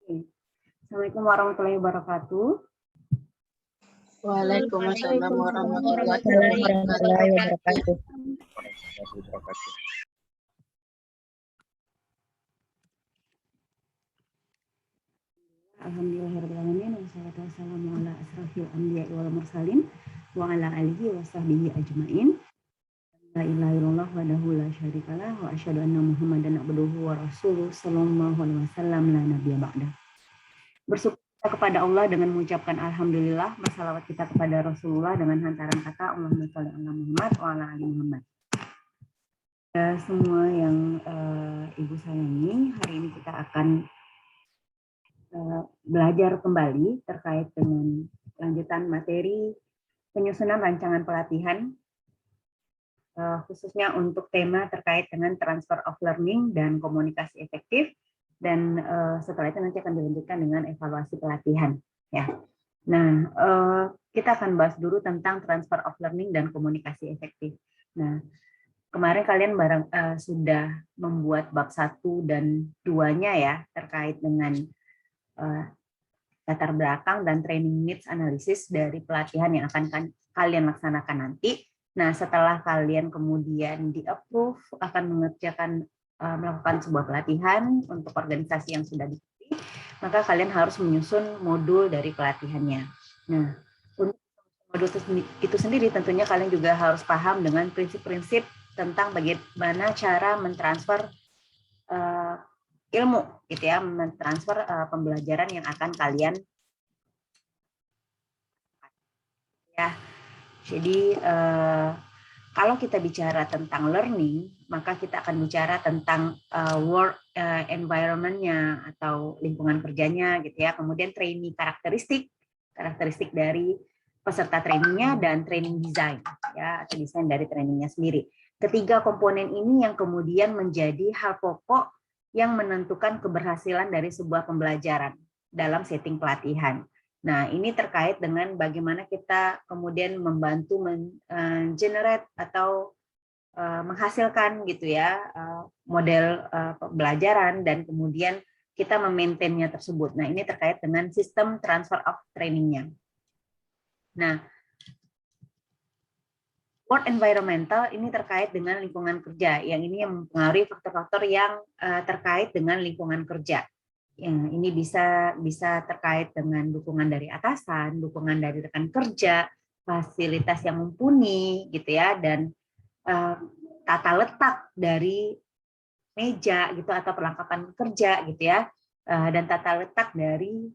Assalamualaikum warahmatullahi wabarakatuh. Waalaikumsalam warahmatullahi wabarakatuh. Alhamdulillahirrahmanirrahim. Wassalatu wassalamu ala asrafil anbiya'i wal mursalin wa ala alihi wa sahbihi ajma'in. La ilaha illallah wahdahu la syarikalah wa asyhadu anna Muhammadan abduhu wa rasuluh sallallahu alaihi wasallam la nabiyya ba'da. Bersyukur kita kepada Allah dengan mengucapkan alhamdulillah, bersalawat kita kepada Rasulullah dengan hantaran kata Allahumma shalli ala Muhammad wa ala ali Muhammad. Semua yang Ibu sayangi, hari ini kita akan belajar kembali terkait dengan lanjutan materi penyusunan rancangan pelatihan, khususnya untuk tema terkait dengan transfer of learning dan komunikasi efektif, dan setelah itu nanti akan dilanjutkan dengan evaluasi pelatihan. Ya. Nah, kita akan bahas dulu tentang transfer of learning dan komunikasi efektif. Nah, kemarin kalian sudah membuat bab 1 dan 2-nya ya, terkait dengan latar belakang dan training needs analysis dari pelatihan yang akan kalian laksanakan nanti. Nah, setelah kalian kemudian di-approve, akan melakukan sebuah pelatihan untuk organisasi yang sudah dipilih, maka kalian harus menyusun modul dari pelatihannya. Nah, untuk modul itu sendiri tentunya kalian juga harus paham dengan prinsip-prinsip tentang bagaimana cara mentransfer ilmu, gitu ya, mentransfer pembelajaran yang akan kalian ya. Jadi kalau kita bicara tentang learning, maka kita akan bicara tentang work environment-nya atau lingkungan kerjanya, gitu ya. Kemudian training karakteristik dari peserta trainingnya, dan training design, ya, atau desain dari trainingnya sendiri. Ketiga komponen ini yang kemudian menjadi hal pokok yang menentukan keberhasilan dari sebuah pembelajaran dalam setting pelatihan. Nah, ini terkait dengan bagaimana kita kemudian membantu generate atau menghasilkan gitu ya model pembelajaran, dan kemudian kita memaintainnya tersebut. Nah, ini terkait dengan sistem transfer of training-nya. Nah, work environmental ini terkait dengan lingkungan kerja, yang ini yang mempengaruhi faktor-faktor yang terkait dengan lingkungan kerja. Ini bisa terkait dengan dukungan dari atasan, dukungan dari rekan kerja, fasilitas yang mumpuni, gitu ya, dan tata letak dari meja gitu atau perlengkapan kerja, gitu ya, dan tata letak dari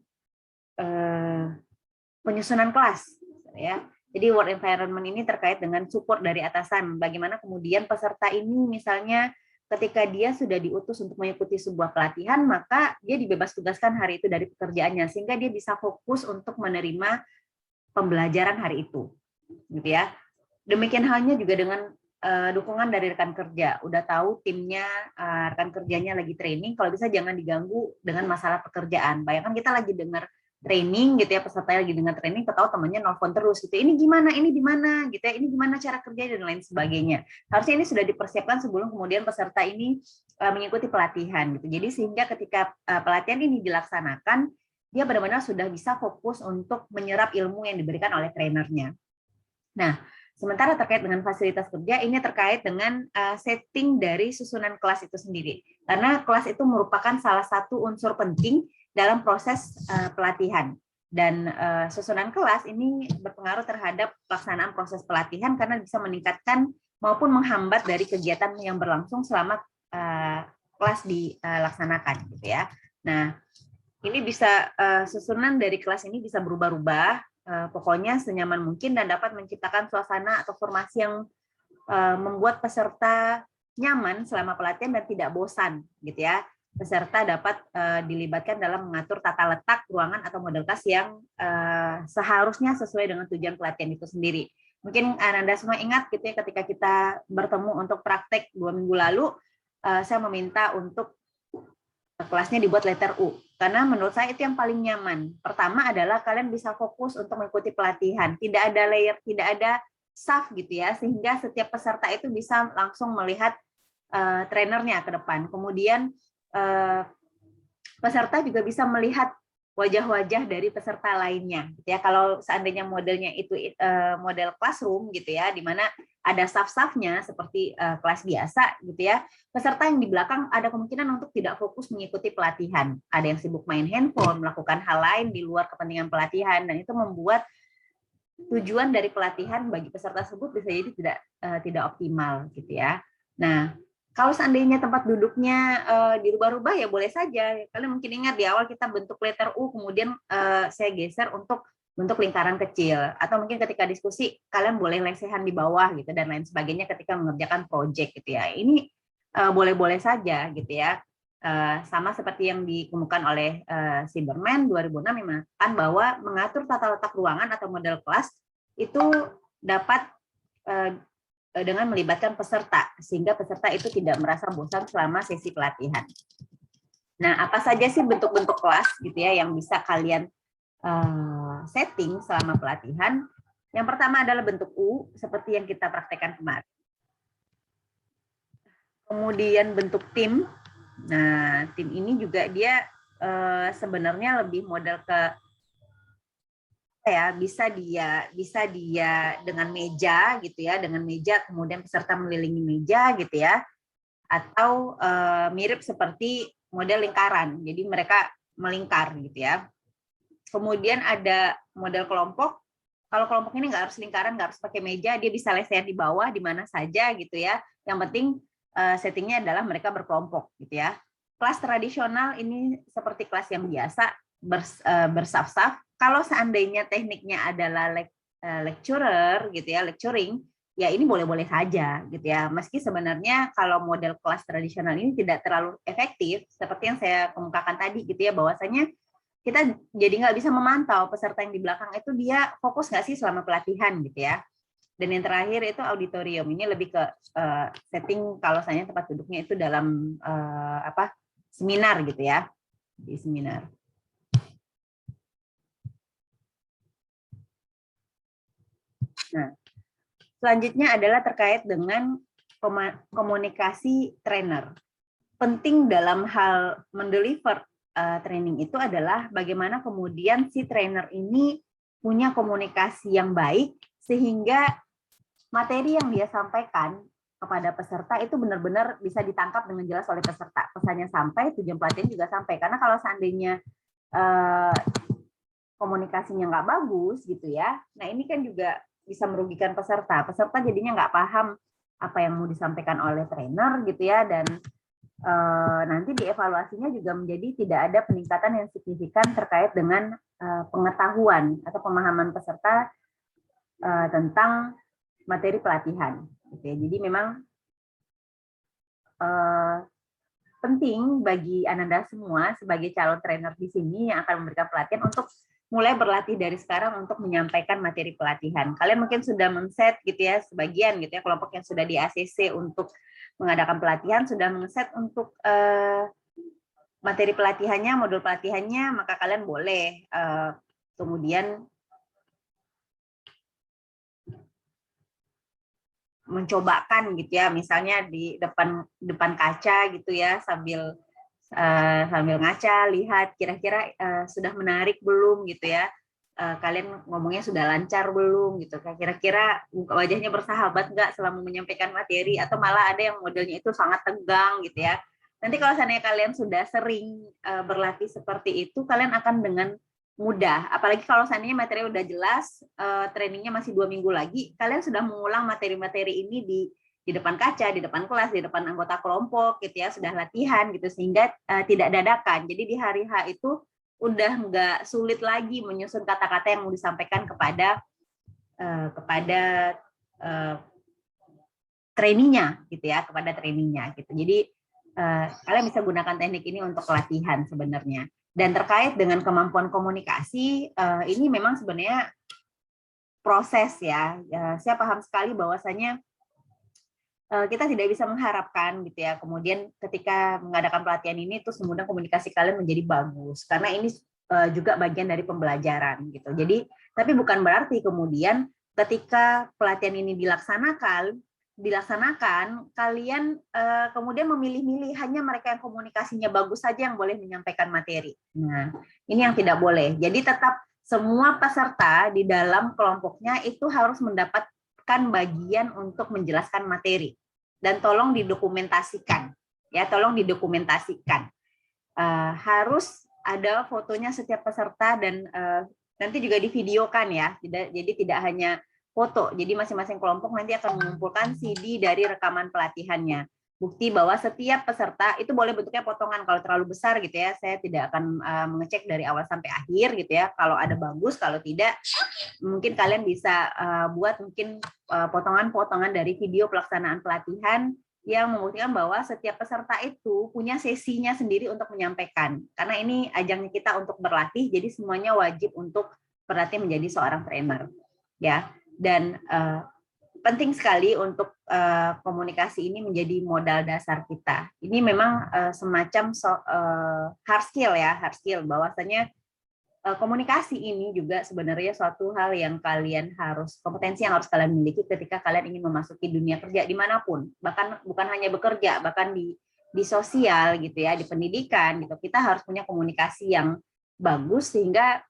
penyusunan kelas, ya. Jadi work environment ini terkait dengan support dari atasan. Bagaimana kemudian peserta ini misalnya ketika dia sudah diutus untuk mengikuti sebuah pelatihan, maka dia dibebas tugaskan hari itu dari pekerjaannya, sehingga dia bisa fokus untuk menerima pembelajaran hari itu, gitu ya. Demikian halnya juga dengan dukungan dari rekan kerja. Udah tahu timnya, rekan kerjanya lagi training, kalau bisa jangan diganggu dengan masalah pekerjaan. Bayangkan kita lagi dengar training gitu ya, peserta lagi dengan training, tahu temannya nelfon terus gitu. Ini gimana? Ini di mana? Gitu ya. Ini gimana cara kerja dan lain sebagainya. Harusnya ini sudah dipersiapkan sebelum kemudian peserta ini mengikuti pelatihan gitu. Jadi sehingga ketika pelatihan ini dilaksanakan, dia benar-benar sudah bisa fokus untuk menyerap ilmu yang diberikan oleh trainernya. Nah, sementara terkait dengan fasilitas kerja, ini terkait dengan setting dari susunan kelas itu sendiri. Karena kelas itu merupakan salah satu unsur penting dalam proses pelatihan. Dan susunan kelas ini berpengaruh terhadap pelaksanaan proses pelatihan karena bisa meningkatkan maupun menghambat dari kegiatan yang berlangsung selama kelas dilaksanakan, gitu ya. Nah, ini bisa susunan dari kelas ini bisa berubah-ubah, pokoknya senyaman mungkin, dan dapat menciptakan suasana atau formasi yang membuat peserta nyaman selama pelatihan dan tidak bosan, gitu ya. Peserta dapat dilibatkan dalam mengatur tata letak ruangan atau model kelas yang seharusnya sesuai dengan tujuan pelatihan itu sendiri. Mungkin Anda semua ingat gitu ya, ketika kita bertemu untuk praktek 2 minggu lalu, saya meminta untuk kelasnya dibuat letter U, karena menurut saya itu yang paling nyaman. Pertama adalah kalian bisa fokus untuk mengikuti pelatihan, tidak ada layer, tidak ada staff gitu ya, sehingga setiap peserta itu bisa langsung melihat trainernya ke depan. Kemudian peserta juga bisa melihat wajah-wajah dari peserta lainnya, gitu ya. Kalau seandainya modelnya itu model classroom, gitu ya, di mana ada staff-staffnya seperti kelas biasa, gitu ya. Peserta yang di belakang ada kemungkinan untuk tidak fokus mengikuti pelatihan. Ada yang sibuk main handphone, melakukan hal lain di luar kepentingan pelatihan, dan itu membuat tujuan dari pelatihan bagi peserta tersebut bisa jadi tidak optimal, gitu ya. Nah, kalau seandainya tempat duduknya dirubah-rubah ya boleh saja. Kalian mungkin ingat di awal kita bentuk letter U, kemudian saya geser untuk bentuk lingkaran kecil. Atau mungkin ketika diskusi kalian boleh lesehan di bawah gitu dan lain sebagainya ketika mengerjakan project gitu ya. Ini boleh-boleh saja gitu ya. Sama seperti yang dikemukakan oleh Silberman 2006 yang mengatakan bahwa mengatur tata letak ruangan atau model kelas itu dapat dengan melibatkan peserta, sehingga peserta itu tidak merasa bosan selama sesi pelatihan. Nah, apa saja sih bentuk-bentuk kelas gitu ya yang bisa kalian setting selama pelatihan? Yang pertama adalah bentuk U, seperti yang kita praktekkan kemarin. Kemudian bentuk tim. Nah, tim ini juga dia sebenarnya lebih model ke ya bisa dia dengan meja gitu ya, dengan meja kemudian peserta mengelilingi meja gitu ya, atau mirip seperti model lingkaran, jadi mereka melingkar gitu ya. Kemudian ada model kelompok. Kalau kelompok ini nggak harus lingkaran, nggak harus pakai meja, dia bisa lesehan di bawah di mana saja gitu ya. Yang penting settingnya adalah mereka berkelompok gitu ya. Kelas tradisional ini seperti kelas yang biasa bersaf-saf. Kalau seandainya tekniknya adalah lecturer gitu ya, lecturing, ya ini boleh-boleh saja gitu ya. Meski sebenarnya kalau model kelas tradisional ini tidak terlalu efektif, seperti yang saya kemukakan tadi gitu ya, bahwasanya kita jadi nggak bisa memantau peserta yang di belakang itu dia fokus nggak sih selama pelatihan gitu ya. Dan yang terakhir itu auditorium, ini lebih ke setting kalau saya tempat duduknya itu dalam seminar gitu ya, di seminar. Nah, selanjutnya adalah terkait dengan komunikasi trainer. Penting dalam hal mendeliver training itu adalah bagaimana kemudian si trainer ini punya komunikasi yang baik sehingga materi yang dia sampaikan kepada peserta itu benar-benar bisa ditangkap dengan jelas oleh peserta. Pesannya sampai, tujuan pelatihan juga sampai. Karena kalau seandainya komunikasinya nggak bagus gitu ya, nah ini kan juga bisa merugikan peserta. Peserta jadinya nggak paham apa yang mau disampaikan oleh trainer gitu ya, dan nanti dievaluasinya juga menjadi tidak ada peningkatan yang signifikan terkait dengan pengetahuan atau pemahaman peserta tentang materi pelatihan. Gitu ya. Jadi memang penting bagi Ananda semua sebagai calon trainer di sini yang akan memberikan pelatihan untuk mulai berlatih dari sekarang untuk menyampaikan materi pelatihan. Kalian mungkin sudah men-set gitu ya, sebagian gitu ya, kelompok yang sudah di ACC untuk mengadakan pelatihan, sudah men-set untuk materi pelatihannya, modul pelatihannya, maka kalian boleh kemudian mencobakan gitu ya, misalnya di depan kaca gitu ya, sambil ngaca, lihat kira-kira sudah menarik belum gitu ya, kalian ngomongnya sudah lancar belum gitu, kira-kira wajahnya bersahabat nggak selama menyampaikan materi, atau malah ada yang modelnya itu sangat tegang gitu ya. Nanti kalau seandainya kalian sudah sering berlatih seperti itu, kalian akan dengan mudah, apalagi kalau seandainya materi udah jelas, trainingnya masih 2 minggu lagi, kalian sudah mengulang materi-materi ini di depan kaca, di depan kelas, di depan anggota kelompok gitu ya, sudah latihan gitu, sehingga tidak dadakan. Jadi di hari H itu udah nggak sulit lagi menyusun kata-kata yang mau disampaikan kepada trainingnya gitu ya, kepada trainingnya gitu. Jadi kalian bisa gunakan teknik ini untuk latihan sebenarnya. Dan terkait dengan kemampuan komunikasi, ini memang sebenarnya proses ya. Saya paham sekali bahwasanya kita tidak bisa mengharapkan gitu ya, kemudian ketika mengadakan pelatihan ini terus kemudian komunikasi kalian menjadi bagus, karena ini juga bagian dari pembelajaran gitu. Jadi tapi bukan berarti kemudian ketika pelatihan ini dilaksanakan dilaksanakan, kalian kemudian memilih-milih hanya mereka yang komunikasinya bagus saja yang boleh menyampaikan materi. Nah, ini yang tidak boleh. Jadi tetap semua peserta di dalam kelompoknya itu harus mendapatkan bagian untuk menjelaskan materi. Dan tolong didokumentasikan. Ya, tolong didokumentasikan. Harus ada fotonya setiap peserta dan nanti juga divideokan ya. Jadi tidak hanya foto. Jadi masing-masing kelompok nanti akan mengumpulkan CD dari rekaman pelatihannya. Bukti bahwa setiap peserta itu boleh bentuknya potongan. Kalau terlalu besar gitu ya, saya tidak akan mengecek dari awal sampai akhir gitu ya. Kalau ada bagus, kalau tidak mungkin kalian bisa buat mungkin potongan-potongan dari video pelaksanaan pelatihan yang membuktikan bahwa setiap peserta itu punya sesinya sendiri untuk menyampaikan. Karena ini ajangnya kita untuk berlatih, jadi semuanya wajib untuk berlatih menjadi seorang trainer. Ya. Dan penting sekali untuk komunikasi ini menjadi modal dasar kita. Ini memang semacam hard skill ya, hard skill. Bahwasanya komunikasi ini juga sebenarnya suatu hal yang kalian harus, kompetensi yang harus kalian miliki ketika kalian ingin memasuki dunia kerja dimanapun. Bahkan bukan hanya bekerja, bahkan di sosial gitu ya, di pendidikan gitu. Kita harus punya komunikasi yang bagus sehingga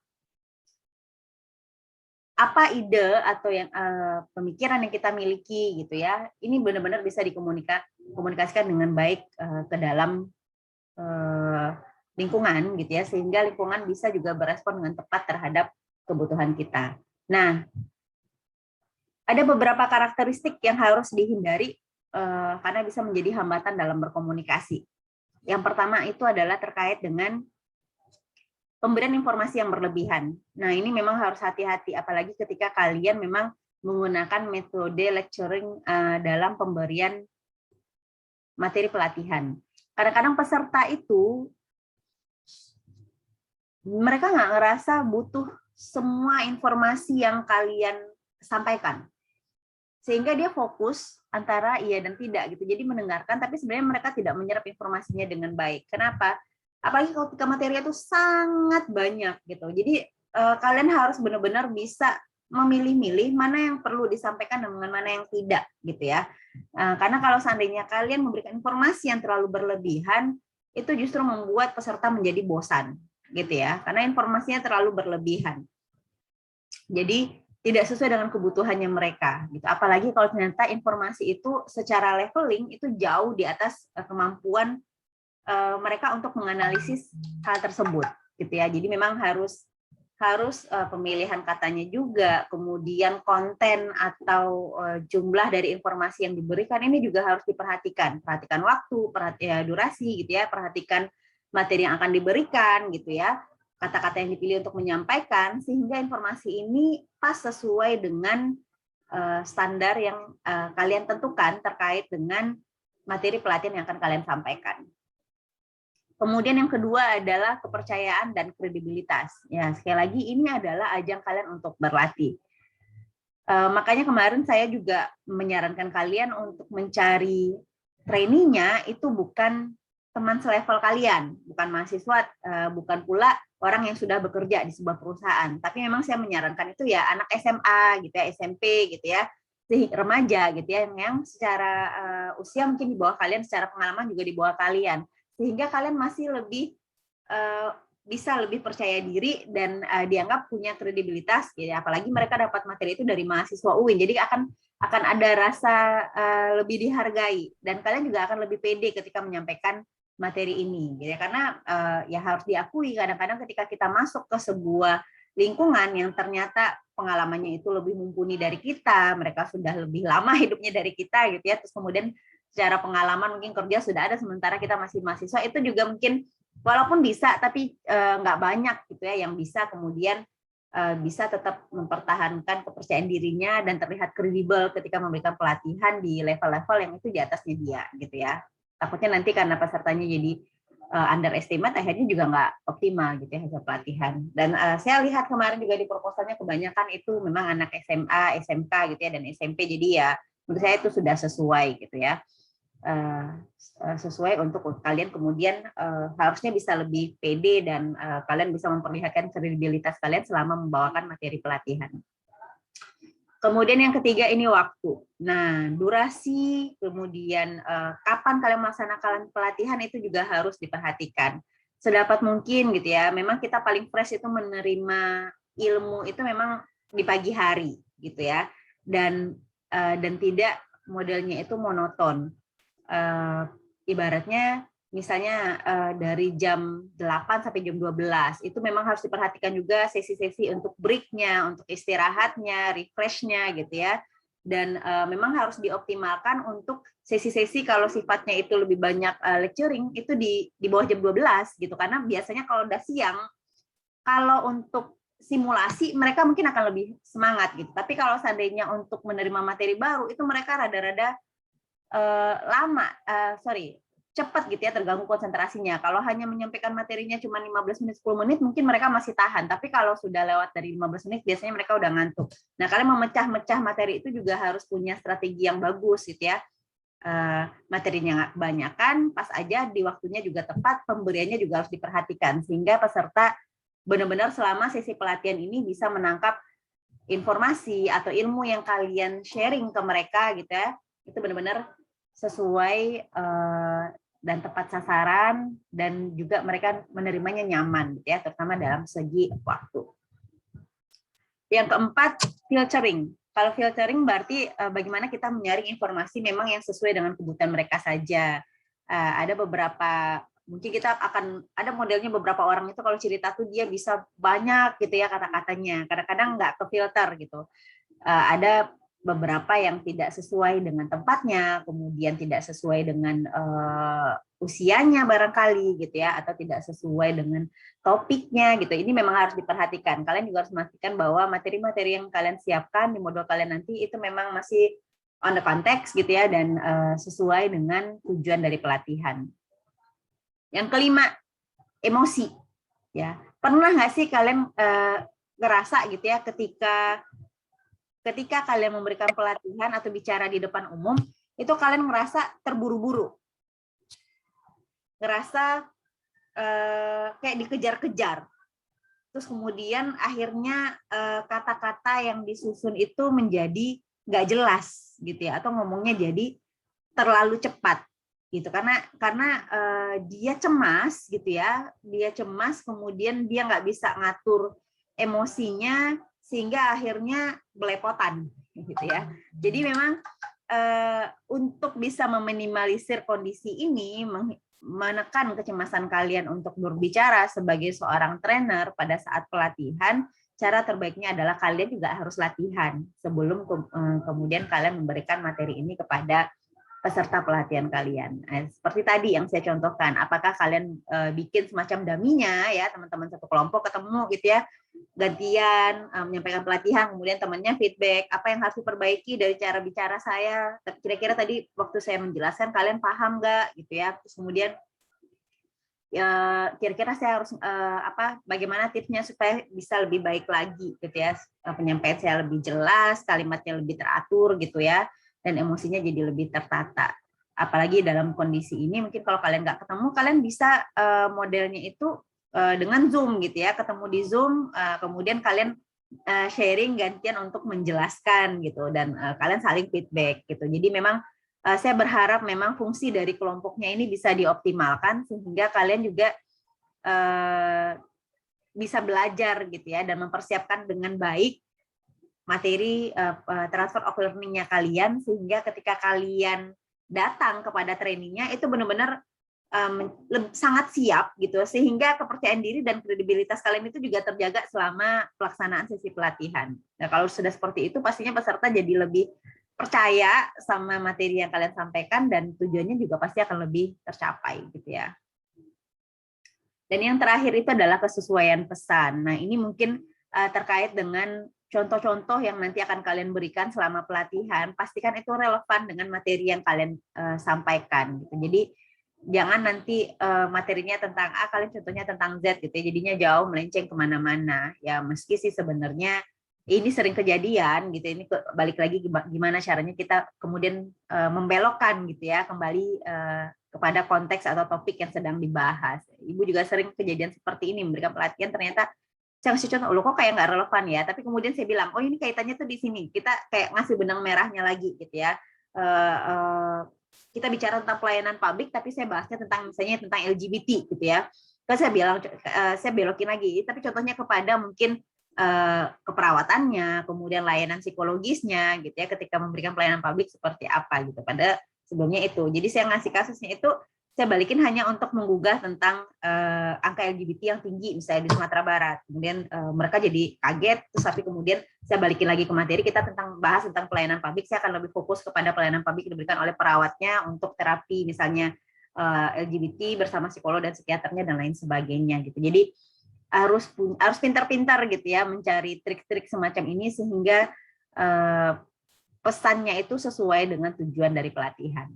apa ide atau yang pemikiran yang kita miliki gitu ya, ini benar-benar bisa dikomunikasikan dengan baik ke dalam lingkungan gitu ya, sehingga lingkungan bisa juga berespon dengan tepat terhadap kebutuhan kita. Nah, ada beberapa karakteristik yang harus dihindari karena bisa menjadi hambatan dalam berkomunikasi. Yang pertama itu adalah terkait dengan pemberian informasi yang berlebihan. Nah, ini memang harus hati-hati, apalagi ketika kalian memang menggunakan metode lecturing dalam pemberian materi pelatihan. Kadang-kadang peserta itu, mereka nggak ngerasa butuh semua informasi yang kalian sampaikan. Sehingga dia fokus antara iya dan tidak gitu. Jadi mendengarkan, tapi sebenarnya mereka tidak menyerap informasinya dengan baik. Kenapa? Apalagi kalau ketika materinya itu sangat banyak gitu. Jadi kalian harus benar-benar bisa memilih-milih mana yang perlu disampaikan dan mana yang tidak gitu ya. Karena kalau seandainya kalian memberikan informasi yang terlalu berlebihan, itu justru membuat peserta menjadi bosan gitu ya. Karena informasinya terlalu berlebihan. Jadi tidak sesuai dengan kebutuhannya mereka gitu. Apalagi kalau ternyata informasi itu secara leveling itu jauh di atas kemampuan mereka untuk menganalisis hal tersebut gitu ya. Jadi memang harus pemilihan katanya juga, kemudian konten atau jumlah dari informasi yang diberikan ini juga harus diperhatikan. Perhatikan waktu, perhatikan durasi gitu ya, perhatikan materi yang akan diberikan gitu ya. Kata-kata yang dipilih untuk menyampaikan sehingga informasi ini pas sesuai dengan standar yang kalian tentukan terkait dengan materi pelatihan yang akan kalian sampaikan. Kemudian yang kedua adalah kepercayaan dan kredibilitas. Ya, sekali lagi ini adalah ajang kalian untuk berlatih. Makanya kemarin saya juga menyarankan kalian untuk mencari trainee-nya itu bukan teman selevel kalian, bukan mahasiswa, bukan pula orang yang sudah bekerja di sebuah perusahaan. Tapi memang saya menyarankan itu ya anak SMA gitu ya, SMP gitu ya, remaja gitu ya, yang secara usia mungkin di bawah kalian, secara pengalaman juga di bawah kalian. Sehingga kalian masih lebih bisa lebih percaya diri dan dianggap punya kredibilitas, ya. Apalagi mereka dapat materi itu dari mahasiswa UIN, jadi akan ada rasa lebih dihargai dan kalian juga akan lebih pede ketika menyampaikan materi ini, gitu ya. Karena ya harus diakui kadang-kadang ketika kita masuk ke sebuah lingkungan yang ternyata pengalamannya itu lebih mumpuni dari kita, mereka sudah lebih lama hidupnya dari kita, gitu ya, terus kemudian secara pengalaman mungkin kerja sudah ada sementara kita masih mahasiswa, itu juga mungkin walaupun bisa tapi nggak banyak gitu ya yang bisa kemudian bisa tetap mempertahankan kepercayaan dirinya dan terlihat kredibel ketika memberikan pelatihan di level-level yang itu di atasnya dia gitu ya. Takutnya nanti karena pesertanya jadi underestimate akhirnya juga nggak optimal gitu ya hasil pelatihan. Dan saya lihat kemarin juga di proposalnya kebanyakan itu memang anak SMA, SMK gitu ya dan SMP, jadi ya menurut saya itu sudah sesuai gitu ya. Sesuai untuk kalian kemudian harusnya bisa lebih pede dan kalian bisa memperlihatkan kredibilitas kalian selama membawakan materi pelatihan. Kemudian yang ketiga ini waktu. Nah, durasi, kemudian kapan kalian melaksanakan pelatihan itu juga harus diperhatikan. Sedapat mungkin gitu ya. Memang kita paling fresh itu menerima ilmu itu memang di pagi hari gitu ya. Dan tidak modelnya itu monoton. Ibaratnya misalnya dari jam 8 sampai jam 12 itu memang harus diperhatikan juga sesi-sesi untuk break-nya, untuk istirahatnya, refresh-nya gitu ya. Dan memang harus dioptimalkan untuk sesi-sesi kalau sifatnya itu lebih banyak lecturing itu di bawah jam 12 gitu, karena biasanya kalau udah siang, kalau untuk simulasi mereka mungkin akan lebih semangat gitu. Tapi kalau seandainya untuk menerima materi baru itu mereka rada-rada cepat gitu ya, terganggu konsentrasinya. Kalau hanya menyampaikan materinya cuma 15 menit, 10 menit, mungkin mereka masih tahan. Tapi kalau sudah lewat dari 15 menit, biasanya mereka udah ngantuk. Nah, kalian memecah-mecah materi itu juga harus punya strategi yang bagus gitu ya. Materinya kebanyakan, pas aja di waktunya juga tepat, pemberiannya juga harus diperhatikan. Sehingga peserta benar-benar selama sesi pelatihan ini bisa menangkap informasi atau ilmu yang kalian sharing ke mereka gitu ya. Itu benar-benar sesuai dan tepat sasaran, dan juga mereka menerimanya nyaman gitu ya, terutama dalam segi waktu. Yang keempat, filtering. Kalau filtering berarti bagaimana kita menyaring informasi memang yang sesuai dengan kebutuhan mereka saja. Ada beberapa, mungkin kita akan ada modelnya, beberapa orang itu kalau cerita tuh dia bisa banyak gitu ya kata-katanya, kadang-kadang nggak ke filter gitu. Ada beberapa yang tidak sesuai dengan tempatnya, kemudian tidak sesuai dengan usianya barangkali gitu ya, atau tidak sesuai dengan topiknya gitu. Ini memang harus diperhatikan. Kalian juga harus memastikan bahwa materi-materi yang kalian siapkan di modul kalian nanti itu memang masih on the context gitu ya, dan sesuai dengan tujuan dari pelatihan. Yang kelima, emosi. Ya, pernah nggak sih kalian ngerasa gitu ya ketika kalian memberikan pelatihan atau bicara di depan umum, itu kalian ngerasa terburu-buru, ngerasa kayak dikejar-kejar, terus kemudian akhirnya kata-kata yang disusun itu menjadi nggak jelas gitu ya, atau ngomongnya jadi terlalu cepat gitu, karena dia cemas gitu ya, dia cemas, kemudian dia nggak bisa ngatur emosinya sehingga akhirnya belepotan gitu ya. Jadi memang untuk bisa meminimalisir kondisi ini, menekan kecemasan kalian untuk berbicara sebagai seorang trainer pada saat pelatihan, cara terbaiknya adalah kalian juga harus latihan sebelum kemudian kalian memberikan materi ini kepada peserta pelatihan kalian. Seperti tadi yang saya contohkan, apakah kalian bikin semacam daminya ya, teman-teman satu kelompok ketemu gitu ya, gantian menyampaikan pelatihan, kemudian temannya feedback, apa yang harus diperbaiki dari cara bicara saya, kira-kira tadi waktu saya menjelaskan kalian paham nggak gitu ya, terus kemudian ya kira-kira saya harus bagaimana tipsnya supaya bisa lebih baik lagi gitu ya, penyampaian saya lebih jelas, kalimatnya lebih teratur gitu ya, dan emosinya jadi lebih tertata. Apalagi dalam kondisi ini, mungkin kalau kalian nggak ketemu, kalian bisa modelnya itu dengan Zoom gitu ya, ketemu di Zoom, kemudian kalian sharing gantian untuk menjelaskan gitu, dan kalian saling feedback gitu. Jadi memang saya berharap memang fungsi dari kelompoknya ini bisa dioptimalkan sehingga kalian juga bisa belajar gitu ya, dan mempersiapkan dengan baik materi transfer of learning-nya kalian, sehingga ketika kalian datang kepada trainingnya itu benar-benar sangat siap gitu, sehingga kepercayaan diri dan kredibilitas kalian itu juga terjaga selama pelaksanaan sesi pelatihan. Nah, kalau sudah seperti itu, pastinya peserta jadi lebih percaya sama materi yang kalian sampaikan, dan tujuannya juga pasti akan lebih tercapai gitu ya. Dan yang terakhir itu adalah kesesuaian pesan. Nah, ini mungkin terkait dengan contoh-contoh yang nanti akan kalian berikan selama pelatihan, pastikan itu relevan dengan materi yang kalian sampaikan gitu. Jadi jangan nanti materinya tentang A, kalian contohnya tentang Z gitu ya, jadinya jauh melenceng kemana-mana ya. Meski sih sebenarnya ini sering kejadian gitu, ini balik lagi gimana caranya kita kemudian membelokkan gitu ya, kembali kepada konteks atau topik yang sedang dibahas. Ibu juga sering kejadian seperti ini, memberikan pelatihan ternyata saya kasih contoh, loh kok kayak nggak relevan ya, tapi kemudian saya bilang, oh ini kaitannya tuh di sini, kita kayak ngasih benang merahnya lagi gitu ya. Kita bicara tentang pelayanan publik, tapi saya bahasnya tentang misalnya tentang LGBT gitu ya. Terus saya bilang, saya belokin lagi, tapi contohnya kepada mungkin keperawatannya, kemudian layanan psikologisnya gitu ya, ketika memberikan pelayanan publik seperti apa gitu. Pada sebelumnya itu, jadi saya ngasih kasusnya itu saya balikin hanya untuk menggugah tentang angka LGBT yang tinggi misalnya di Sumatera Barat. Kemudian mereka jadi kaget, terus tapi kemudian saya balikin lagi ke materi kita tentang bahas tentang pelayanan publik. Saya akan lebih fokus kepada pelayanan publik yang diberikan oleh perawatnya untuk terapi misalnya LGBT bersama psikolog dan psikiaternya dan lain sebagainya gitu. Jadi harus pintar-pintar gitu ya mencari trik-trik semacam ini sehingga pesannya itu sesuai dengan tujuan dari pelatihan.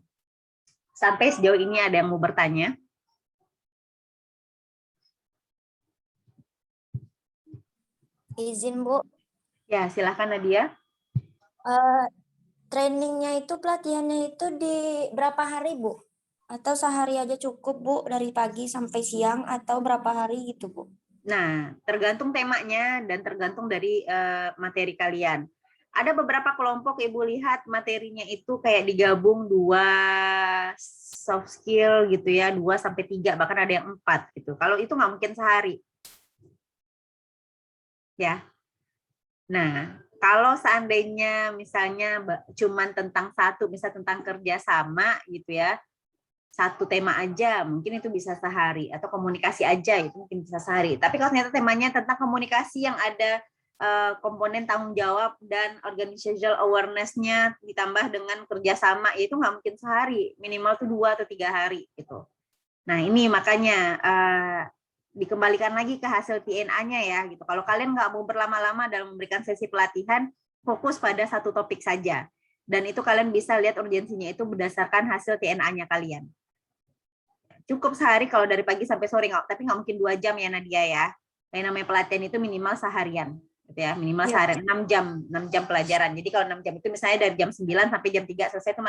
Sampai sejauh ini ada yang mau bertanya? Izin, Bu. Ya, silakan Nadia. Trainingnya itu, pelatihannya itu di berapa hari, Bu? Atau sehari aja cukup, Bu, dari pagi sampai siang, atau berapa hari gitu, Bu? Nah, tergantung temanya dan tergantung dari materi kalian. Ada beberapa kelompok Ibu lihat materinya itu kayak digabung 2 soft skill gitu ya, 2 sampai 3, bahkan ada yang 4 gitu. Kalau itu nggak mungkin sehari. Ya. Nah, kalau seandainya misalnya cuman tentang satu, misalnya tentang kerjasama gitu ya, satu tema aja mungkin itu bisa sehari, atau komunikasi aja itu mungkin bisa sehari. Tapi kalau ternyata temanya tentang komunikasi yang ada komponen tanggung jawab dan organizational awareness-nya ditambah dengan kerjasama, itu nggak mungkin sehari, minimal tuh 2 atau 3 hari gitu. Nah ini makanya dikembalikan lagi ke hasil TNA-nya ya gitu. Kalau kalian nggak mau berlama-lama dalam memberikan sesi pelatihan, fokus pada satu topik saja. Dan itu kalian bisa lihat urgensinya itu berdasarkan hasil TNA-nya kalian. Cukup sehari kalau dari pagi sampai sore, tapi nggak mungkin 2 jam ya Nadia ya. Yang namanya pelatihan itu minimal seharian. Gitu ya, minimal seharian 6 jam pelajaran. Jadi kalau 6 jam itu misalnya dari jam 9 sampai jam 3 selesai itu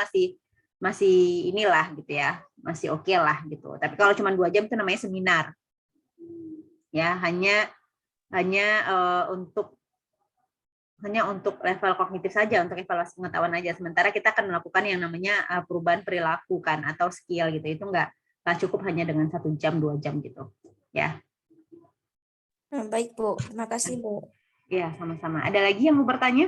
masih inilah gitu ya, masih oke lah gitu. Tapi kalau cuma 2 jam itu namanya seminar. Ya, hanya untuk level kognitif saja, untuk evaluasi pengetahuan aja. Sementara kita akan melakukan yang namanya perubahan perilaku kan, atau skill gitu. Itu nggak cukup hanya dengan 1 jam 2 jam gitu. Ya. Baik, Bu. Terima kasih, Bu. Ya, sama-sama. Ada lagi yang mau bertanya?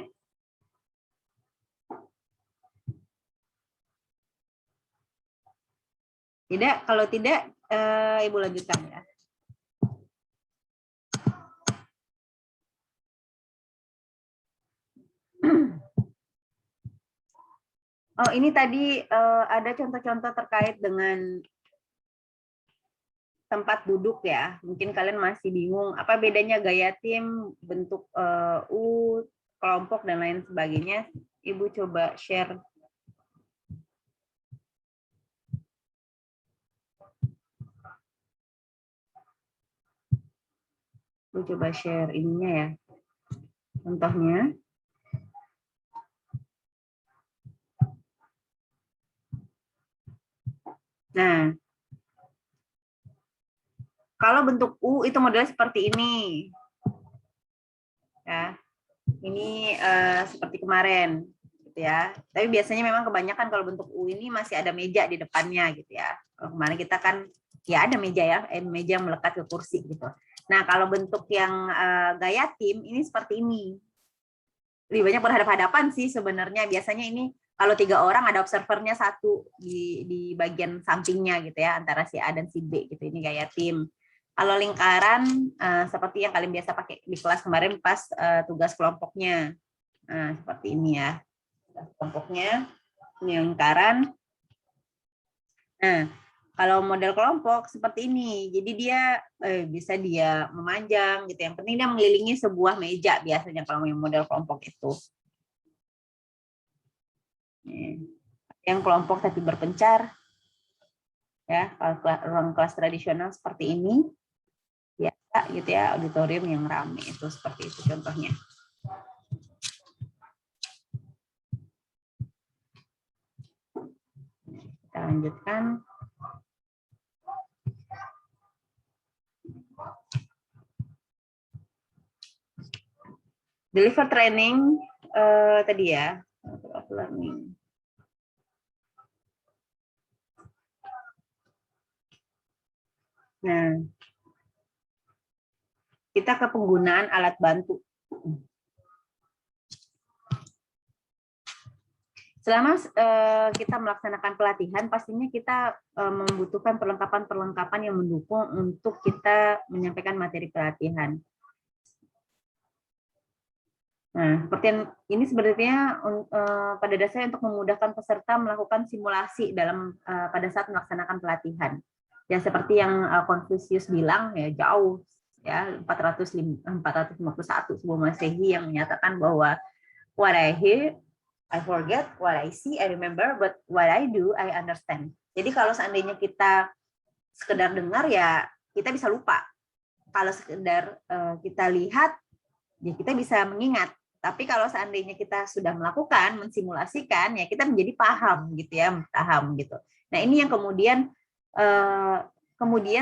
Tidak, kalau tidak Ibu lanjutkan ya. Oh, ini tadi ada contoh-contoh terkait dengan tempat duduk ya. Mungkin kalian masih bingung apa bedanya gaya tim, bentuk U, kelompok dan lain sebagainya. Ibu coba share. Ibu coba share ininya ya. Contohnya. Nah, kalau bentuk U itu modelnya seperti ini. Ya. Ini seperti kemarin gitu ya. Tapi biasanya memang kebanyakan kalau bentuk U ini masih ada meja di depannya gitu ya. Kalau kemarin kita kan ya ada meja ya, meja yang melekat ke kursi gitu. Nah, kalau bentuk yang gaya tim ini seperti ini. Lebih banyak berhadapan-hadapan sih sebenarnya. Biasanya ini kalau 3 orang ada observernya 1 di bagian sampingnya gitu ya, antara si A dan si B gitu. Ini gaya tim. Kalau lingkaran seperti yang kalian biasa pakai di kelas kemarin pas tugas kelompoknya. Nah, seperti ini ya. Tugas kelompoknya, ini lingkaran. Nah, kalau model kelompok seperti ini. Jadi dia bisa dia memanjang gitu. Yang penting dia mengelilingi sebuah meja biasanya kalau yang model kelompok itu. Yang kelompok tapi berpencar. Ya, kalau ruang kelas tradisional seperti ini. Ya, gitu ya, auditorium yang ramai itu seperti itu contohnya. Kita lanjutkan. Deliver training tadi ya, learning. Nah, kita ke penggunaan alat bantu. Selama kita melaksanakan pelatihan, pastinya kita membutuhkan perlengkapan-perlengkapan yang mendukung untuk kita menyampaikan materi pelatihan. Nah, seperti ini sebenarnya pada dasarnya untuk memudahkan peserta melakukan simulasi pada saat melaksanakan pelatihan. Ya seperti yang Confucius bilang ya, jauh ya 451 sebelum Masehi yang menyatakan bahwa what I hear I forget, what I see I remember, but what I do I understand. Jadi kalau seandainya kita sekedar dengar ya kita bisa lupa. Kalau sekedar kita lihat ya kita bisa mengingat. Tapi kalau seandainya kita sudah melakukan, mensimulasikan, ya kita menjadi paham gitu ya, paham gitu. Nah ini yang kemudian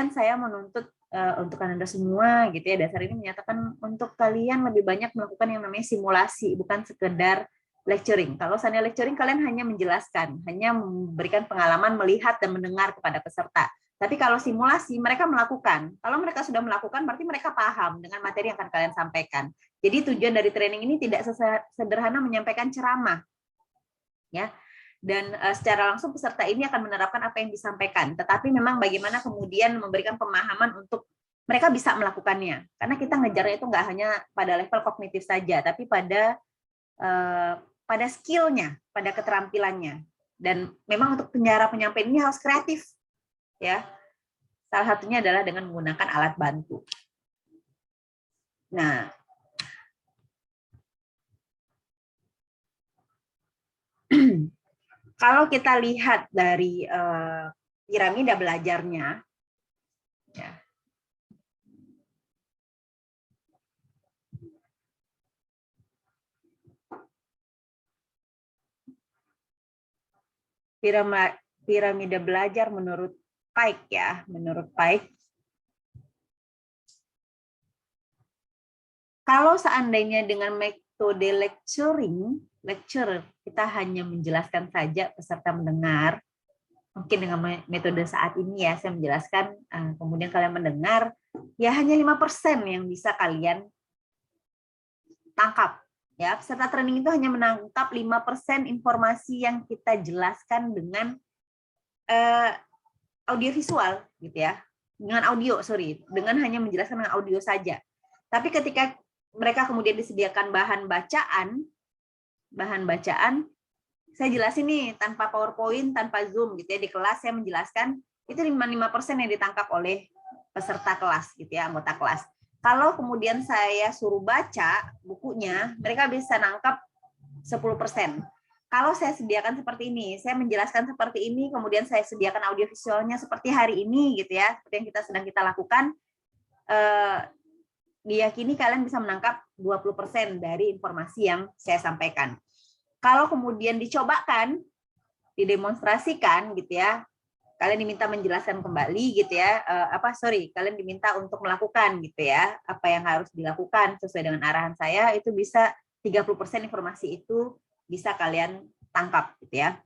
saya menuntut untuk Anda semua gitu ya, dasar ini menyatakan untuk kalian lebih banyak melakukan yang namanya simulasi, bukan sekedar lecturing. Kalau seandainya lecturing kalian hanya menjelaskan, hanya memberikan pengalaman melihat dan mendengar kepada peserta. Tapi kalau simulasi mereka melakukan. Kalau mereka sudah melakukan berarti mereka paham dengan materi yang akan kalian sampaikan. Jadi tujuan dari training ini tidak sederhana menyampaikan ceramah. Ya. Dan secara langsung peserta ini akan menerapkan apa yang disampaikan. Tetapi memang bagaimana kemudian memberikan pemahaman untuk mereka bisa melakukannya. Karena kita ngejarnya itu nggak hanya pada level kognitif saja, tapi pada skill-nya, pada keterampilannya. Dan memang untuk cara penyampaian ini harus kreatif. Ya. Salah satunya adalah dengan menggunakan alat bantu. Nah, kalau kita lihat dari piramida belajarnya, ya, piramida belajar menurut Pike ya, menurut Pike. Kalau seandainya dengan metode lecture kita hanya menjelaskan saja, peserta mendengar. Mungkin dengan metode saat ini ya, saya menjelaskan, kemudian kalian mendengar, ya hanya 5% yang bisa kalian tangkap. Ya, peserta training itu hanya menangkap 5% informasi yang kita jelaskan dengan audiovisual, gitu ya. Dengan hanya menjelaskan dengan audio saja. Tapi ketika mereka kemudian disediakan bahan bacaan, saya jelasin nih tanpa PowerPoint, tanpa Zoom gitu ya, di kelas saya menjelaskan itu 5% yang ditangkap oleh peserta kelas gitu ya, anggota kelas. Kalau kemudian saya suruh baca bukunya, mereka bisa nangkap 10%. Kalau saya sediakan seperti ini, saya menjelaskan seperti ini, kemudian saya sediakan audiovisualnya seperti hari ini gitu ya, seperti yang sedang kita lakukan, diyakini kalian bisa menangkap 20% dari informasi yang saya sampaikan. Kalau kemudian dicobakan, didemonstrasikan gitu ya, kalian diminta menjelaskan kembali gitu ya, kalian diminta untuk melakukan gitu ya, apa yang harus dilakukan sesuai dengan arahan saya, itu bisa 30% informasi itu bisa kalian tangkap gitu ya.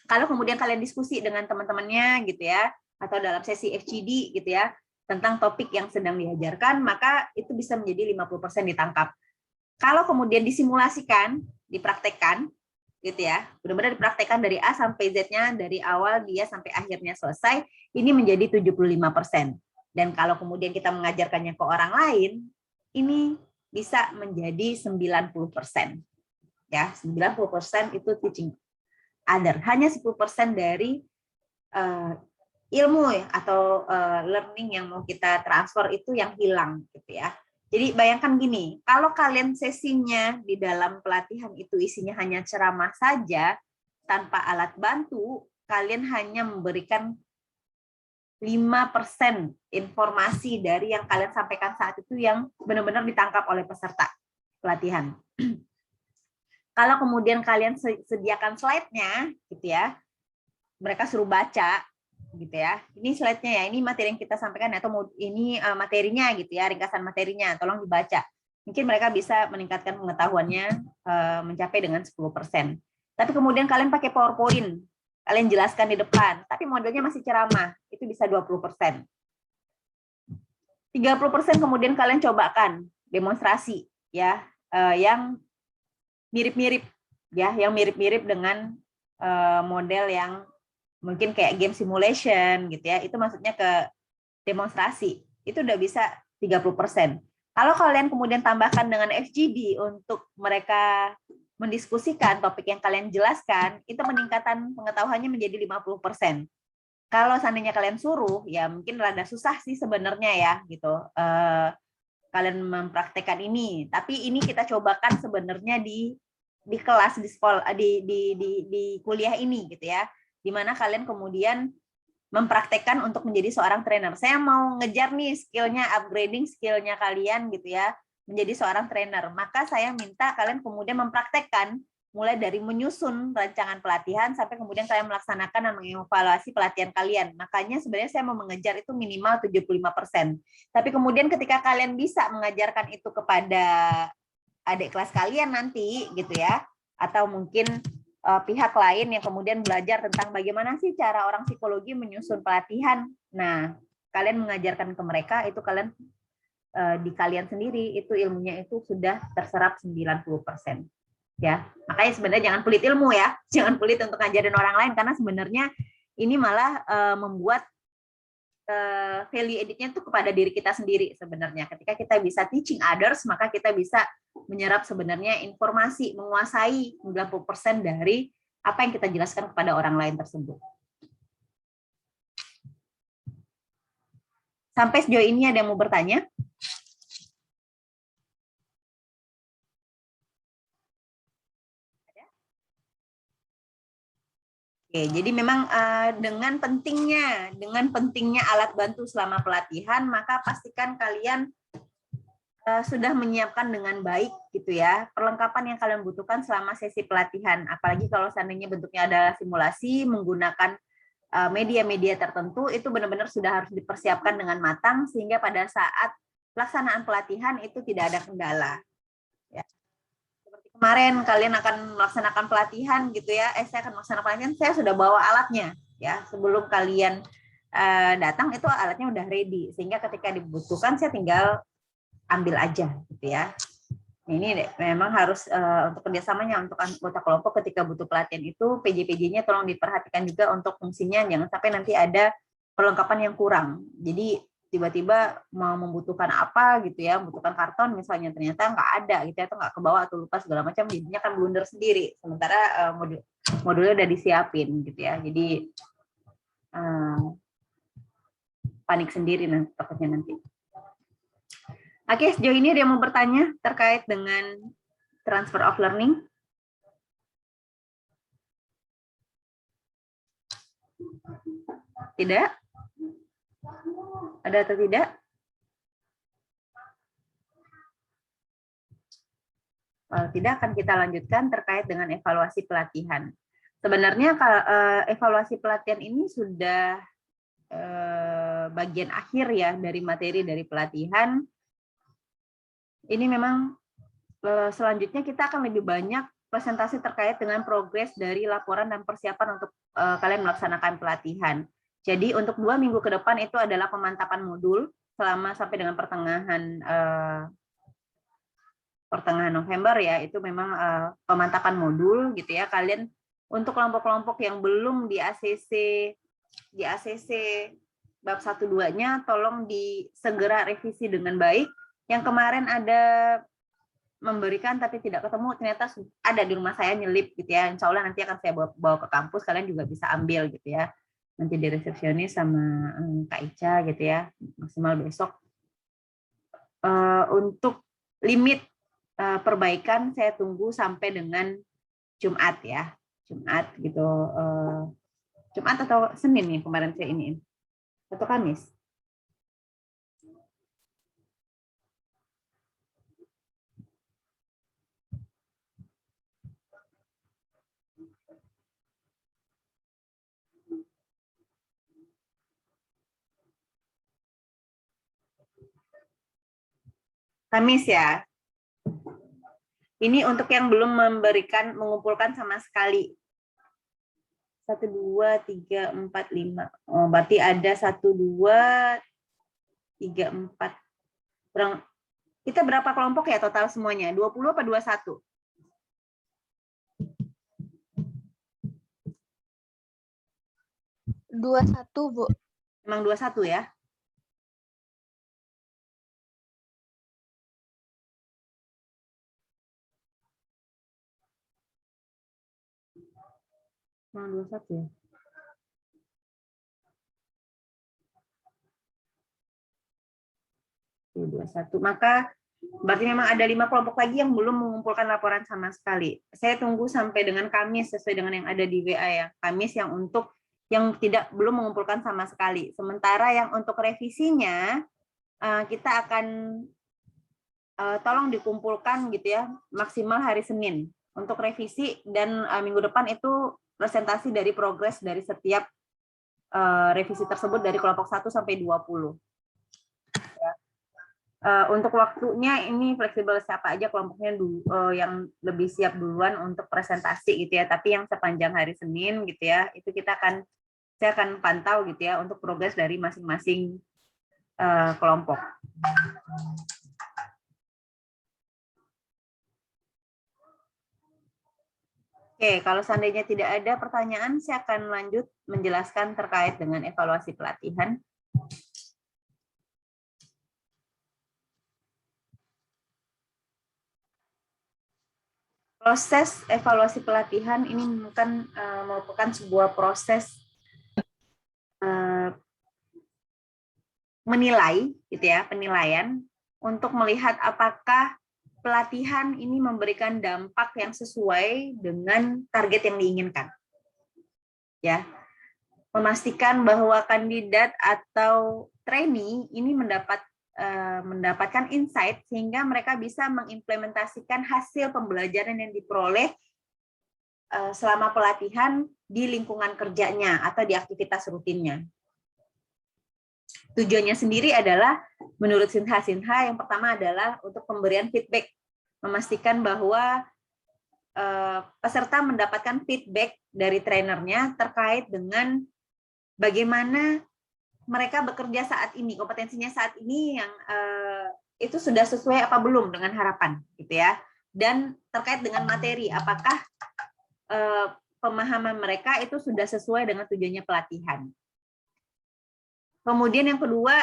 Kalau kemudian kalian diskusi dengan teman-temannya gitu ya, atau dalam sesi FGD gitu ya, tentang topik yang sedang diajarkan, maka itu bisa menjadi 50% ditangkap. Kalau kemudian disimulasikan, dipraktekkan, gitu ya, benar-benar dipraktekkan dari A sampai Z-nya, dari awal dia sampai akhirnya selesai, ini menjadi 75%. Dan kalau kemudian kita mengajarkannya ke orang lain, ini bisa menjadi 90%. Ya, 90% itu teaching other. Hanya 10% dari ilmu atau learning yang mau kita transfer itu yang hilang gitu ya. Jadi bayangkan gini, kalau kalian sesinya di dalam pelatihan itu isinya hanya ceramah saja tanpa alat bantu, kalian hanya memberikan 5% informasi dari yang kalian sampaikan saat itu yang benar-benar ditangkap oleh peserta pelatihan. Kalau kemudian kalian sediakan slide-nya gitu ya, mereka suruh baca gitu ya. Ini slide-nya ya, ini materi yang kita sampaikan atau ini materinya gitu ya, ringkasan materinya, tolong dibaca. mungkin mereka bisa meningkatkan pengetahuannya mencapai dengan 10%. Tapi kemudian kalian pakai PowerPoint, kalian jelaskan di depan, tapi modelnya masih ceramah, itu bisa 20%. 30% kemudian kalian cobakan demonstrasi ya, yang mirip-mirip ya, yang mirip-mirip dengan model yang mungkin kayak game simulation gitu ya. Itu maksudnya ke demonstrasi. Itu udah bisa 30%. Kalau kalian kemudian tambahkan dengan FGD untuk mereka mendiskusikan topik yang kalian jelaskan, itu peningkatan pengetahuannya menjadi 50%. Kalau seandainya kalian suruh, ya mungkin rada susah sih sebenarnya ya gitu. Kalian mempraktekkan ini, tapi ini kita cobakan sebenarnya di kelas, di sekolah, di kuliah ini gitu ya, dimana kalian kemudian mempraktekkan untuk menjadi seorang trainer. Saya mau ngejar nih skillnya, upgrading skillnya kalian gitu ya, menjadi seorang trainer. Maka saya minta kalian kemudian mempraktekkan mulai dari menyusun rancangan pelatihan sampai kemudian kalian melaksanakan dan mengevaluasi pelatihan kalian. Makanya sebenarnya saya mau mengejar itu minimal 75%. Tapi kemudian ketika kalian bisa mengajarkan itu kepada adik kelas kalian nanti gitu ya, atau mungkin pihak lain yang kemudian belajar tentang bagaimana sih cara orang psikologi menyusun pelatihan. Nah, kalian mengajarkan ke mereka, itu kalian di kalian sendiri itu ilmunya itu sudah terserap 90%. Ya, makanya sebenarnya jangan pelit ilmu ya, jangan pelit untuk ngajarin orang lain, karena sebenarnya ini malah membuat value editnya itu kepada diri kita sendiri sebenarnya. Ketika kita bisa teaching others, maka kita bisa menyerap sebenarnya informasi, menguasai 90% dari apa yang kita jelaskan kepada orang lain tersebut. Sampai sejauh ini ada yang mau bertanya? Oke, jadi memang dengan pentingnya alat bantu selama pelatihan, maka pastikan kalian sudah menyiapkan dengan baik gitu ya perlengkapan yang kalian butuhkan selama sesi pelatihan. Apalagi kalau seandainya bentuknya adalah simulasi menggunakan media-media tertentu, itu benar-benar sudah harus dipersiapkan dengan matang sehingga pada saat pelaksanaan pelatihan itu tidak ada kendala. Ya. Seperti kemarin kalian akan melaksanakan pelatihan gitu ya, saya akan melaksanakan pelatihan, saya sudah bawa alatnya ya sebelum kalian datang itu alatnya udah ready sehingga ketika dibutuhkan saya tinggal ambil aja gitu ya. Ini memang harus untuk kerjasamanya untuk anggota kelompok ketika butuh pelatihan itu PJ-PJ-nya tolong diperhatikan juga untuk fungsinya, jangan sampai nanti ada perlengkapan yang kurang. Jadi tiba-tiba mau membutuhkan apa gitu ya, membutuhkan karton misalnya ternyata nggak ada gitu ya, atau nggak kebawa atau lupa segala macam, jadinya kan blunder sendiri. Sementara modulnya udah disiapin gitu ya. Jadi panik sendiri takutnya nanti. Oke, sejauh ini ada yang mau bertanya terkait dengan transfer of learning? Tidak? Ada atau tidak? Kalau tidak, akan kita lanjutkan terkait dengan evaluasi pelatihan. Sebenarnya evaluasi pelatihan ini sudah bagian akhir ya dari materi dari pelatihan. Ini memang selanjutnya kita akan lebih banyak presentasi terkait dengan progres dari laporan dan persiapan untuk kalian melaksanakan pelatihan. Jadi untuk 2 minggu ke depan itu adalah pemantapan modul selama sampai dengan pertengahan November ya, itu memang pemantapan modul gitu ya. Kalian untuk kelompok-kelompok yang belum di ACC bab 1-2-nya tolong segera revisi dengan baik. Yang kemarin ada memberikan tapi tidak ketemu, ternyata ada di rumah saya nyelip gitu ya. Insya Allah nanti akan saya bawa ke kampus, kalian juga bisa ambil gitu ya. Nanti di resepsionis sama Kak Ica gitu ya, maksimal besok. Untuk limit perbaikan saya tunggu sampai dengan Jumat ya. Jumat gitu. Jumat atau Senin nih kemarin saya iniin. Atau Kamis. Kamis ya. Ini untuk yang belum mengumpulkan sama sekali. 1, 2, 3, 4, 5. Oh, berarti ada 1, 2, 3, 4. Kita berapa kelompok ya total semuanya? 20 apa 21? 21, Bu. Emang 21 ya? Emang 21 ya? Oke, 21. Maka berarti memang ada 5 kelompok lagi yang belum mengumpulkan laporan sama sekali. Saya tunggu sampai dengan Kamis sesuai dengan yang ada di WA ya. Kamis yang untuk yang belum mengumpulkan sama sekali. Sementara yang untuk revisinya kita akan tolong dikumpulkan gitu ya, maksimal hari Senin untuk revisi, dan minggu depan itu presentasi dari progres dari setiap revisi tersebut dari kelompok 1 sampai 20. Ya. Untuk waktunya ini fleksibel, siapa aja kelompoknya yang lebih siap duluan untuk presentasi gitu ya, tapi yang sepanjang hari Senin gitu ya, itu saya akan pantau gitu ya untuk progres dari masing-masing kelompok. Oke, kalau seandainya tidak ada pertanyaan, saya akan lanjut menjelaskan terkait dengan evaluasi pelatihan. Proses evaluasi pelatihan ini merupakan sebuah proses menilai, gitu ya, penilaian untuk melihat apakah pelatihan ini memberikan dampak yang sesuai dengan target yang diinginkan. Ya, memastikan bahwa kandidat atau trainee ini mendapatkan insight sehingga mereka bisa mengimplementasikan hasil pembelajaran yang diperoleh selama pelatihan di lingkungan kerjanya atau di aktivitas rutinnya. Tujuannya sendiri adalah menurut Sinha yang pertama adalah untuk pemberian feedback, memastikan bahwa peserta mendapatkan feedback dari trainernya terkait dengan bagaimana mereka bekerja saat ini, kompetensinya saat ini yang itu sudah sesuai apa belum dengan harapan, gitu ya. Dan terkait dengan materi, apakah pemahaman mereka itu sudah sesuai dengan tujuannya pelatihan. Kemudian yang kedua,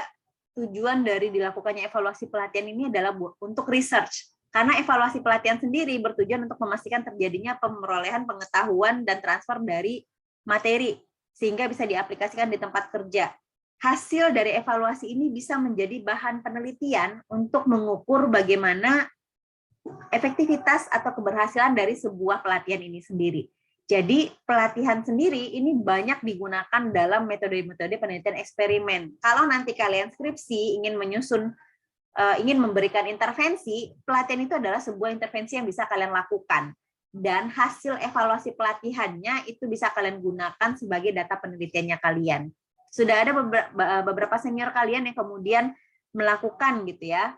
tujuan dari dilakukannya evaluasi pelatihan ini adalah untuk research. Karena evaluasi pelatihan sendiri bertujuan untuk memastikan terjadinya pemerolehan pengetahuan dan transfer dari materi, sehingga bisa diaplikasikan di tempat kerja. Hasil dari evaluasi ini bisa menjadi bahan penelitian untuk mengukur bagaimana efektivitas atau keberhasilan dari sebuah pelatihan ini sendiri. Jadi pelatihan sendiri ini banyak digunakan dalam metode-metode penelitian eksperimen. Kalau nanti kalian skripsi ingin memberikan intervensi, pelatihan itu adalah sebuah intervensi yang bisa kalian lakukan. Dan hasil evaluasi pelatihannya itu bisa kalian gunakan sebagai data penelitiannya kalian. Sudah ada beberapa senior kalian yang kemudian melakukan gitu ya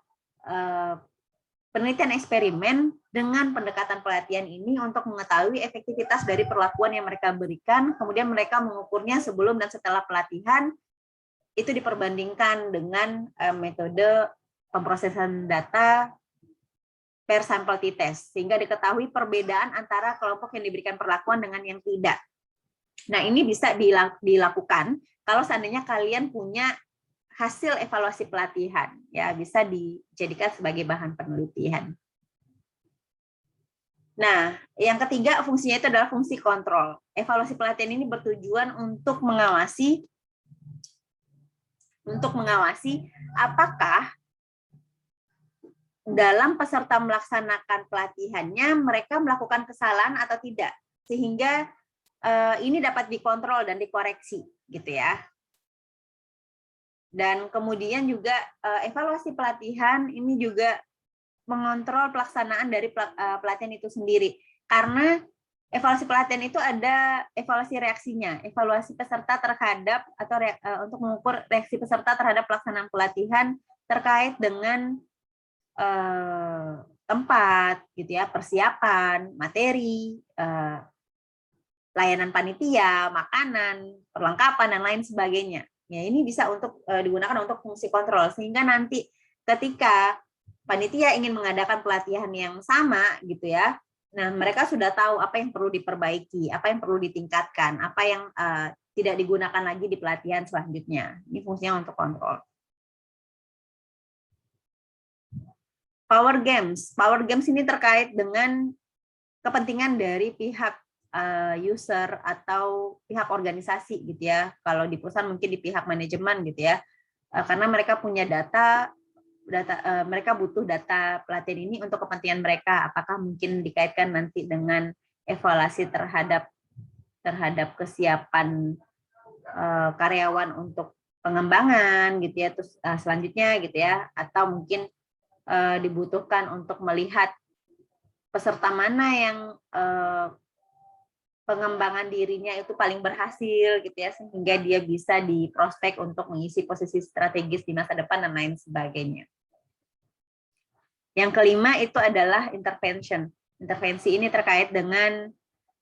penelitian eksperimen dengan pendekatan pelatihan ini untuk mengetahui efektivitas dari perlakuan yang mereka berikan, kemudian mereka mengukurnya sebelum dan setelah pelatihan, itu diperbandingkan dengan metode pemrosesan data per sampel t-test, sehingga diketahui perbedaan antara kelompok yang diberikan perlakuan dengan yang tidak. Nah, ini bisa dilakukan kalau seandainya kalian punya hasil evaluasi pelatihan, ya bisa dijadikan sebagai bahan penelitian. Nah, yang ketiga fungsinya itu adalah fungsi kontrol. Evaluasi pelatihan ini bertujuan untuk mengawasi apakah dalam peserta melaksanakan pelatihannya mereka melakukan kesalahan atau tidak, sehingga ini dapat dikontrol dan dikoreksi, gitu ya. Dan kemudian juga evaluasi pelatihan ini juga mengontrol pelaksanaan dari pelatihan itu sendiri. Karena evaluasi pelatihan itu ada evaluasi reaksinya, evaluasi peserta terhadap atau untuk mengukur reaksi peserta terhadap pelaksanaan pelatihan terkait dengan tempat, gitu ya, persiapan, materi, layanan panitia, makanan, perlengkapan dan lain sebagainya. Ya, ini bisa untuk digunakan untuk fungsi kontrol sehingga nanti ketika panitia ingin mengadakan pelatihan yang sama gitu ya. Nah, mereka sudah tahu apa yang perlu diperbaiki, apa yang perlu ditingkatkan, apa yang tidak digunakan lagi di pelatihan selanjutnya. Ini fungsinya untuk kontrol. Power Games. Power Games ini terkait dengan kepentingan dari pihak user atau pihak organisasi gitu ya. Kalau di perusahaan mungkin di pihak manajemen gitu ya. Karena mereka punya data mereka butuh data pelatihan ini untuk kepentingan mereka. Apakah mungkin dikaitkan nanti dengan evaluasi terhadap kesiapan karyawan untuk pengembangan gitu ya. Terus selanjutnya gitu ya, atau mungkin dibutuhkan untuk melihat peserta mana yang pengembangan dirinya itu paling berhasil gitu ya, sehingga dia bisa diprospek untuk mengisi posisi strategis di masa depan dan lain sebagainya. Yang kelima itu adalah intervention. Intervensi ini terkait dengan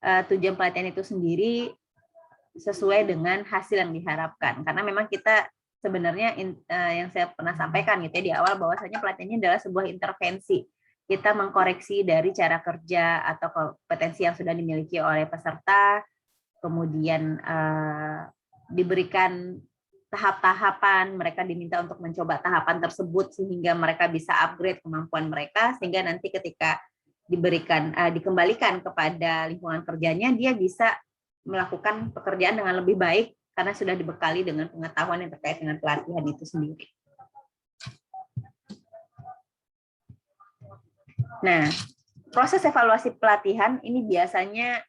tujuan pelatihan itu sendiri sesuai dengan hasil yang diharapkan. Karena memang kita sebenarnya yang saya pernah sampaikan gitu ya di awal, bahwasanya pelatihannya adalah sebuah intervensi. Kita mengkoreksi dari cara kerja atau kompetensi yang sudah dimiliki oleh peserta, kemudian diberikan tahap-tahapan, mereka diminta untuk mencoba tahapan tersebut sehingga mereka bisa upgrade kemampuan mereka, sehingga nanti ketika dikembalikan kepada lingkungan kerjanya, dia bisa melakukan pekerjaan dengan lebih baik karena sudah dibekali dengan pengetahuan yang terkait dengan pelatihan itu sendiri. Nah, proses evaluasi pelatihan ini biasanya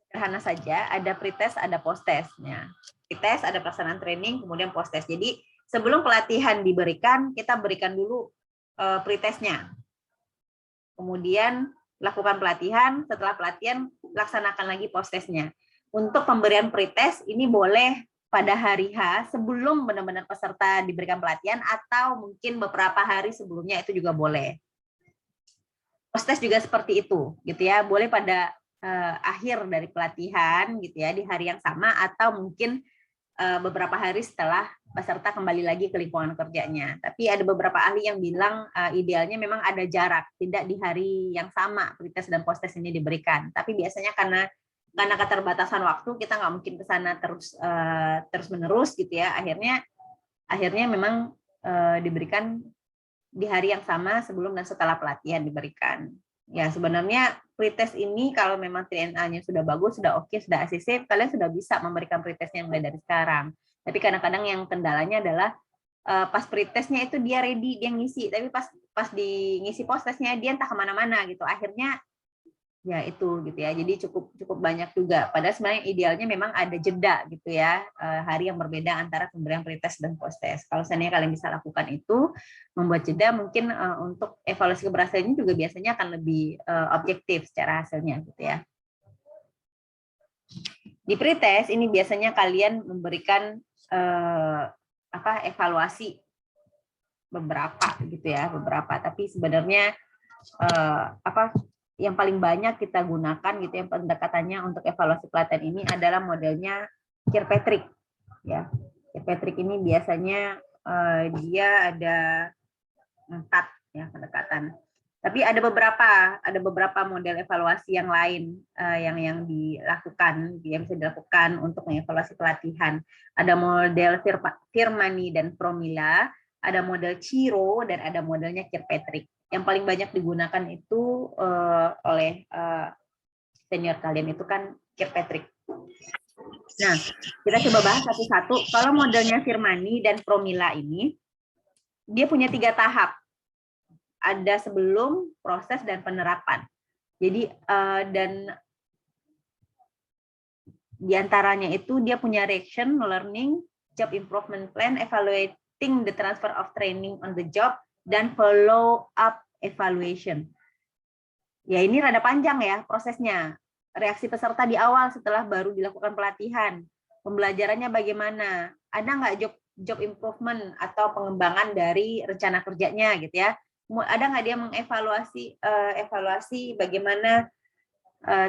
sederhana saja, ada pretest, ada post-test-nya. Pretest ada pelaksanaan training, kemudian post-test. Jadi sebelum pelatihan diberikan, kita berikan dulu pretest-nya. Kemudian lakukan pelatihan, setelah pelatihan laksanakan lagi post-test-nya. Untuk pemberian pretest ini boleh pada hari H sebelum benar-benar peserta diberikan pelatihan atau mungkin beberapa hari sebelumnya itu juga boleh. Post-test juga seperti itu, gitu ya. Boleh pada akhir dari pelatihan, gitu ya, di hari yang sama atau mungkin beberapa hari setelah peserta kembali lagi ke lingkungan kerjanya. Tapi ada beberapa ahli yang bilang idealnya memang ada jarak, tidak di hari yang sama pretest dan post-test ini diberikan. Tapi biasanya karena keterbatasan waktu kita nggak mungkin ke sana terus menerus, gitu ya. Akhirnya memang diberikan di hari yang sama sebelum dan setelah pelatihan diberikan. Ya, sebenarnya pretest ini kalau memang TNA-nya sudah bagus, sudah oke, sudah ACC, kalian sudah bisa memberikan pretestnya mulai dari sekarang. Tapi kadang-kadang yang kendalanya adalah pas pretestnya itu dia ready, dia ngisi, tapi pas di ngisi post-testnya dia entah kemana-mana gitu. Akhirnya ya itu gitu ya. Jadi cukup banyak juga. Padahal sebenarnya idealnya memang ada jeda gitu ya, hari yang berbeda antara pemberian pretest dan post-test. Kalau seandainya kalian bisa lakukan itu, membuat jeda mungkin untuk evaluasi keberhasilannya juga biasanya akan lebih objektif secara hasilnya gitu ya. Di pretest ini biasanya kalian memberikan evaluasi beberapa gitu ya, beberapa. Tapi sebenarnya yang paling banyak kita gunakan gitu ya pendekatannya untuk evaluasi pelatihan ini adalah modelnya Kirkpatrick ya. Kirkpatrick ini biasanya dia ada 4 ya pendekatan. Tapi ada beberapa model evaluasi yang lain yang bisa dilakukan untuk mengevaluasi pelatihan. Ada model Firmani dan Promila, ada model Ciro, dan ada modelnya Kirkpatrick. Yang paling banyak digunakan itu oleh senior kalian itu kan Kirkpatrick. Nah, kita coba bahas satu-satu. Kalau modelnya Firmani dan Promila ini, dia punya 3 tahap. Ada sebelum, proses, dan penerapan. Jadi dan diantaranya itu dia punya reaction, learning, job improvement plan, evaluating the transfer of training on the job, dan follow up evaluation. Ya ini rada panjang ya prosesnya. Reaksi peserta di awal setelah baru dilakukan pelatihan. Pembelajarannya bagaimana? Ada nggak job improvement atau pengembangan dari rencana kerjanya gitu ya? ada nggak dia mengevaluasi evaluasi bagaimana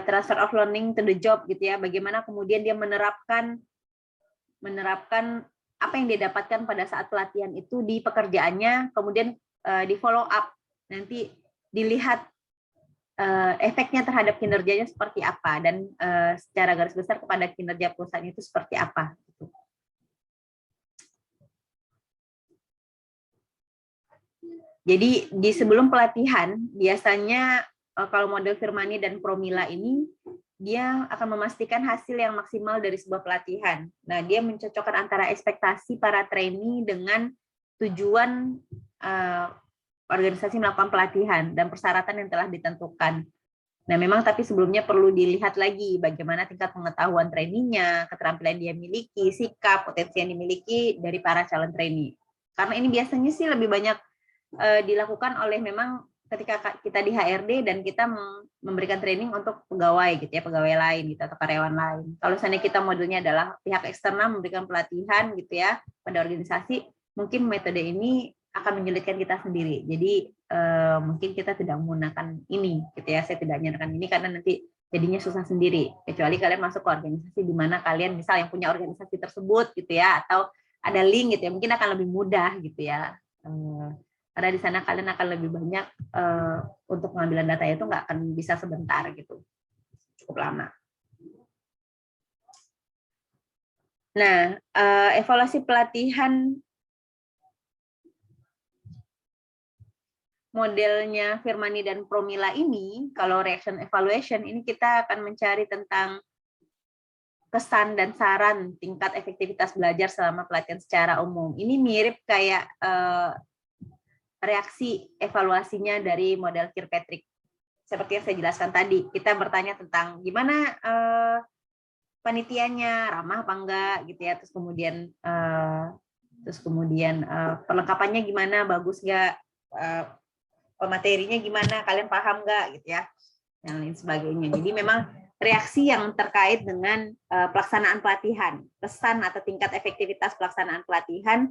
transfer of learning to the job gitu ya, bagaimana kemudian dia menerapkan apa yang dia dapatkan pada saat pelatihan itu di pekerjaannya, kemudian di follow up, nanti dilihat efeknya terhadap kinerjanya seperti apa, dan secara garis besar kepada kinerja perusahaan itu seperti apa. Jadi di sebelum pelatihan biasanya kalau model Firmani dan Promila ini dia akan memastikan hasil yang maksimal dari sebuah pelatihan. Nah, dia mencocokkan antara ekspektasi para trainee dengan tujuan organisasi melakukan pelatihan dan persyaratan yang telah ditentukan. Nah, memang tapi sebelumnya perlu dilihat lagi bagaimana tingkat pengetahuan trainee-nya, keterampilan dia miliki, sikap, potensi yang dimiliki dari para calon trainee. Karena ini biasanya sih lebih banyak dilakukan oleh memang ketika kita di HRD dan kita memberikan training untuk pegawai gitu ya, pegawai lain gitu atau karyawan lain. Kalau misalnya kita modelnya adalah pihak eksternal memberikan pelatihan gitu ya pada organisasi, mungkin metode ini akan menyulitkan kita sendiri. Jadi mungkin kita tidak menggunakan ini gitu ya, saya tidak menyarankan ini karena nanti jadinya susah sendiri. Kecuali kalian masuk ke organisasi di mana kalian misal yang punya organisasi tersebut gitu ya, atau ada link gitu ya, mungkin akan lebih mudah gitu ya. Karena di sana kalian akan lebih banyak untuk pengambilan data itu nggak akan bisa sebentar gitu, cukup lama. Nah, evaluasi pelatihan modelnya Firmani dan Promila ini, kalau reaction evaluation ini kita akan mencari tentang kesan dan saran tingkat efektivitas belajar selama pelatihan secara umum. Ini mirip kayak reaksi evaluasinya dari model Kirkpatrick. Seperti yang saya jelaskan tadi, kita bertanya tentang gimana panitianya, ramah apa enggak gitu ya, terus kemudian perlengkapannya gimana, bagus enggak, pematerinya gimana, kalian paham enggak gitu ya, dan lain sebagainya. Jadi memang reaksi yang terkait dengan pelaksanaan pelatihan, kesan atau tingkat efektivitas pelaksanaan pelatihan,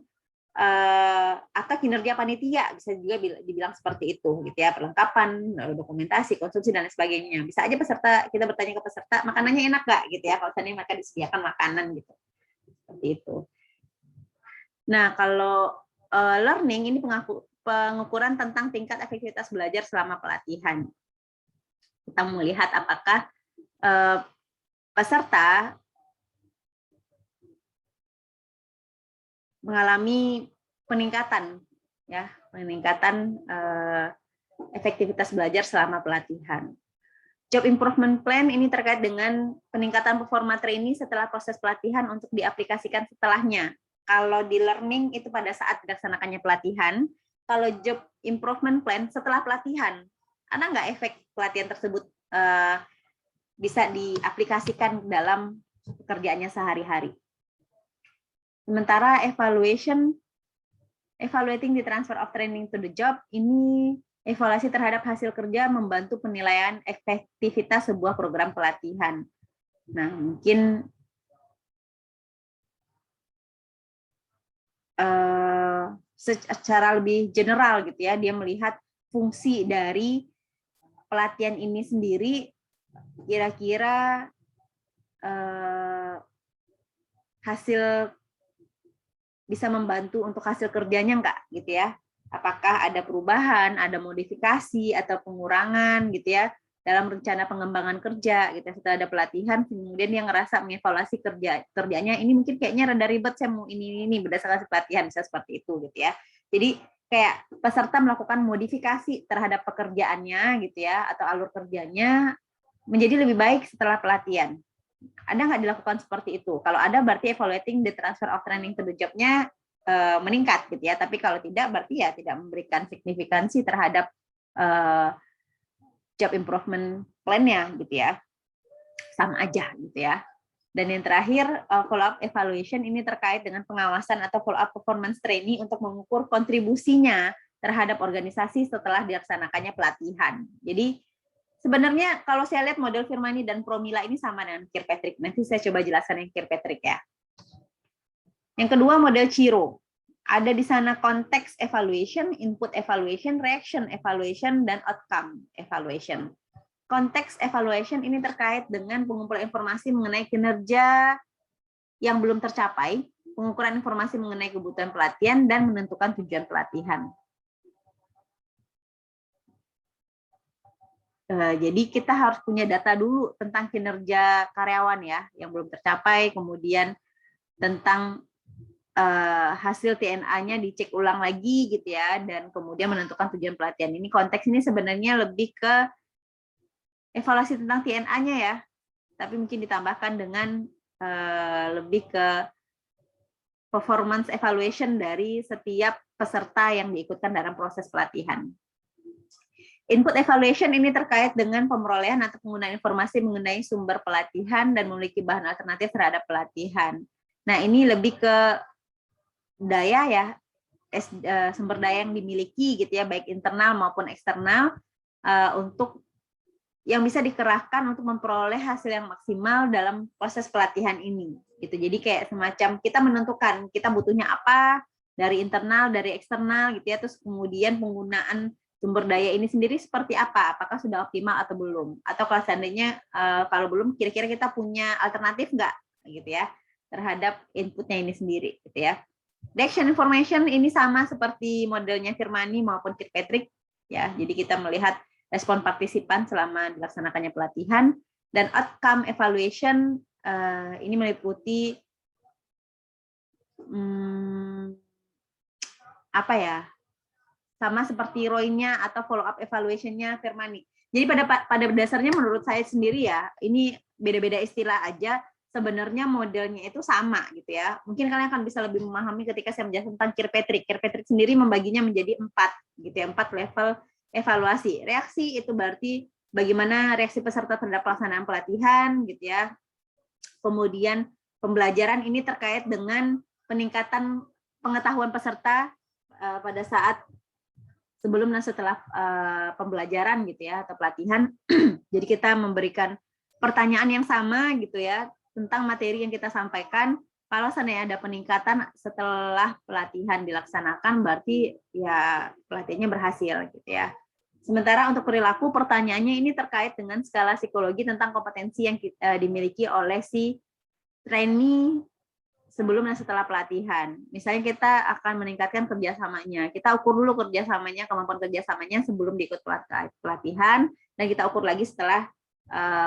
atau kinerja panitia, bisa juga dibilang seperti itu gitu ya, perlengkapan, dokumentasi, konsumsi dan lain sebagainya. Bisa aja kita bertanya ke peserta, makanannya enak nggak gitu ya, kalau misalnya mereka disediakan makanan gitu, seperti itu. Nah, kalau learning ini pengukuran tentang tingkat efektivitas belajar selama pelatihan. Kita melihat apakah peserta mengalami peningkatan efektivitas belajar selama pelatihan. Job improvement plan ini terkait dengan peningkatan performa trainee setelah proses pelatihan untuk diaplikasikan setelahnya. Kalau di learning itu pada saat dilaksanakannya pelatihan, kalau job improvement plan setelah pelatihan, ada nggak efek pelatihan tersebut bisa diaplikasikan dalam pekerjaannya sehari-hari? Sementara evaluating the transfer of training to the job, ini evaluasi terhadap hasil kerja membantu penilaian efektivitas sebuah program pelatihan. Nah, mungkin secara lebih general gitu ya, dia melihat fungsi dari pelatihan ini sendiri, kira-kira hasil bisa membantu untuk hasil kerjanya enggak gitu ya. Apakah ada perubahan, ada modifikasi atau pengurangan gitu ya dalam rencana pengembangan kerja gitu. Setelah ada pelatihan kemudian dia ngerasa mengevaluasi kerjanya, ini mungkin kayaknya rada ribet, saya mau ini berdasarkan pelatihan, bisa seperti itu gitu ya. Jadi kayak peserta melakukan modifikasi terhadap pekerjaannya gitu ya, atau alur kerjanya menjadi lebih baik setelah pelatihan. Ada nggak dilakukan seperti itu? Kalau ada berarti evaluating the transfer of training to the job-nya meningkat gitu ya. Tapi kalau tidak berarti ya tidak memberikan signifikansi terhadap job improvement plan-nya gitu ya. Sama aja gitu ya. Dan yang terakhir follow up evaluation ini terkait dengan pengawasan atau follow up performance trainee untuk mengukur kontribusinya terhadap organisasi setelah dilaksanakannya pelatihan. Jadi sebenarnya kalau saya lihat model Firmani dan Promila ini sama dengan Kirkpatrick. Nanti saya coba jelaskan yang Kirkpatrick ya. Yang kedua model Chiro. ada di sana konteks evaluation, input evaluation, reaction evaluation, dan outcome evaluation. Konteks evaluation ini terkait dengan pengumpulan informasi mengenai kinerja yang belum tercapai, pengukuran informasi mengenai kebutuhan pelatihan, dan menentukan tujuan pelatihan. Jadi kita harus punya data dulu tentang kinerja karyawan ya, yang belum tercapai, kemudian tentang hasil TNA-nya dicek ulang lagi gitu ya, dan kemudian menentukan tujuan pelatihan. Ini konteks ini sebenarnya lebih ke evaluasi tentang TNA-nya ya, tapi mungkin ditambahkan dengan lebih ke performance evaluation dari setiap peserta yang diikutkan dalam proses pelatihan. Input evaluation ini terkait dengan pemerolehan atau penggunaan informasi mengenai sumber pelatihan dan memiliki bahan alternatif terhadap pelatihan. Nah, ini lebih ke daya ya, sumber daya yang dimiliki gitu ya, baik internal maupun eksternal, untuk yang bisa dikerahkan untuk memperoleh hasil yang maksimal dalam proses pelatihan ini. Gitu. Jadi kayak semacam kita menentukan kita butuhnya apa dari internal, dari eksternal gitu ya, terus kemudian penggunaan sumber daya ini sendiri seperti apa, apakah sudah optimal atau belum, atau kalau seandainya kalau belum, kira-kira kita punya alternatif nggak gitu ya terhadap inputnya ini sendiri gitu ya. Action information ini sama seperti modelnya Firmani maupun Kirkpatrick ya, jadi kita melihat respon partisipan selama dilaksanakannya pelatihan, dan outcome evaluation ini meliputi apa ya, sama seperti ROI-nya atau follow up evaluation-nya Firmani. Jadi pada dasarnya menurut saya sendiri ya, ini beda-beda istilah aja, sebenarnya modelnya itu sama gitu ya. Mungkin kalian akan bisa lebih memahami ketika saya menjelaskan tentang Kirkpatrick. Kirkpatrick sendiri membaginya menjadi 4 gitu ya, 4 level evaluasi. Reaksi itu berarti bagaimana reaksi peserta terhadap pelaksanaan pelatihan gitu ya. Kemudian pembelajaran ini terkait dengan peningkatan pengetahuan peserta pada saat sebelum dan setelah pembelajaran gitu ya atau pelatihan. Jadi kita memberikan pertanyaan yang sama gitu ya tentang materi yang kita sampaikan. Kalau seandainya ada peningkatan setelah pelatihan dilaksanakan, berarti ya pelatihannya berhasil gitu ya. Sementara untuk perilaku, pertanyaannya ini terkait dengan skala psikologi tentang kompetensi yang dimiliki oleh si trainee sebelum dan setelah pelatihan. Misalnya kita akan meningkatkan kerjasamanya. Kita ukur dulu kerjasamanya, kemampuan kerjasamanya sebelum diikut pelatihan, dan kita ukur lagi setelah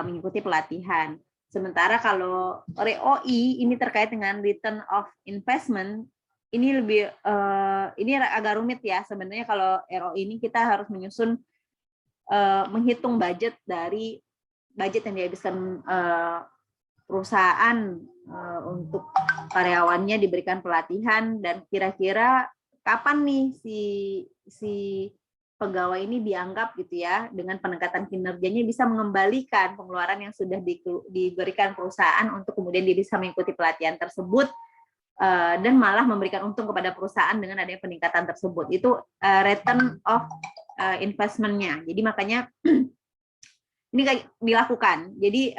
mengikuti pelatihan. Sementara kalau ROI ini terkait dengan return of investment, ini lebih ini agak rumit ya. Sebenarnya kalau ROI ini kita harus menyusun menghitung budget dari budget yang dihabiskan perusahaan untuk karyawannya diberikan pelatihan, dan kira-kira kapan nih si pegawai ini dianggap gitu ya dengan peningkatan kinerjanya bisa mengembalikan pengeluaran yang sudah diberikan perusahaan untuk kemudian dia bisa mengikuti pelatihan tersebut dan malah memberikan untung kepada perusahaan dengan adanya peningkatan tersebut. Itu return of investment-nya. Jadi makanya ini dilakukan. Jadi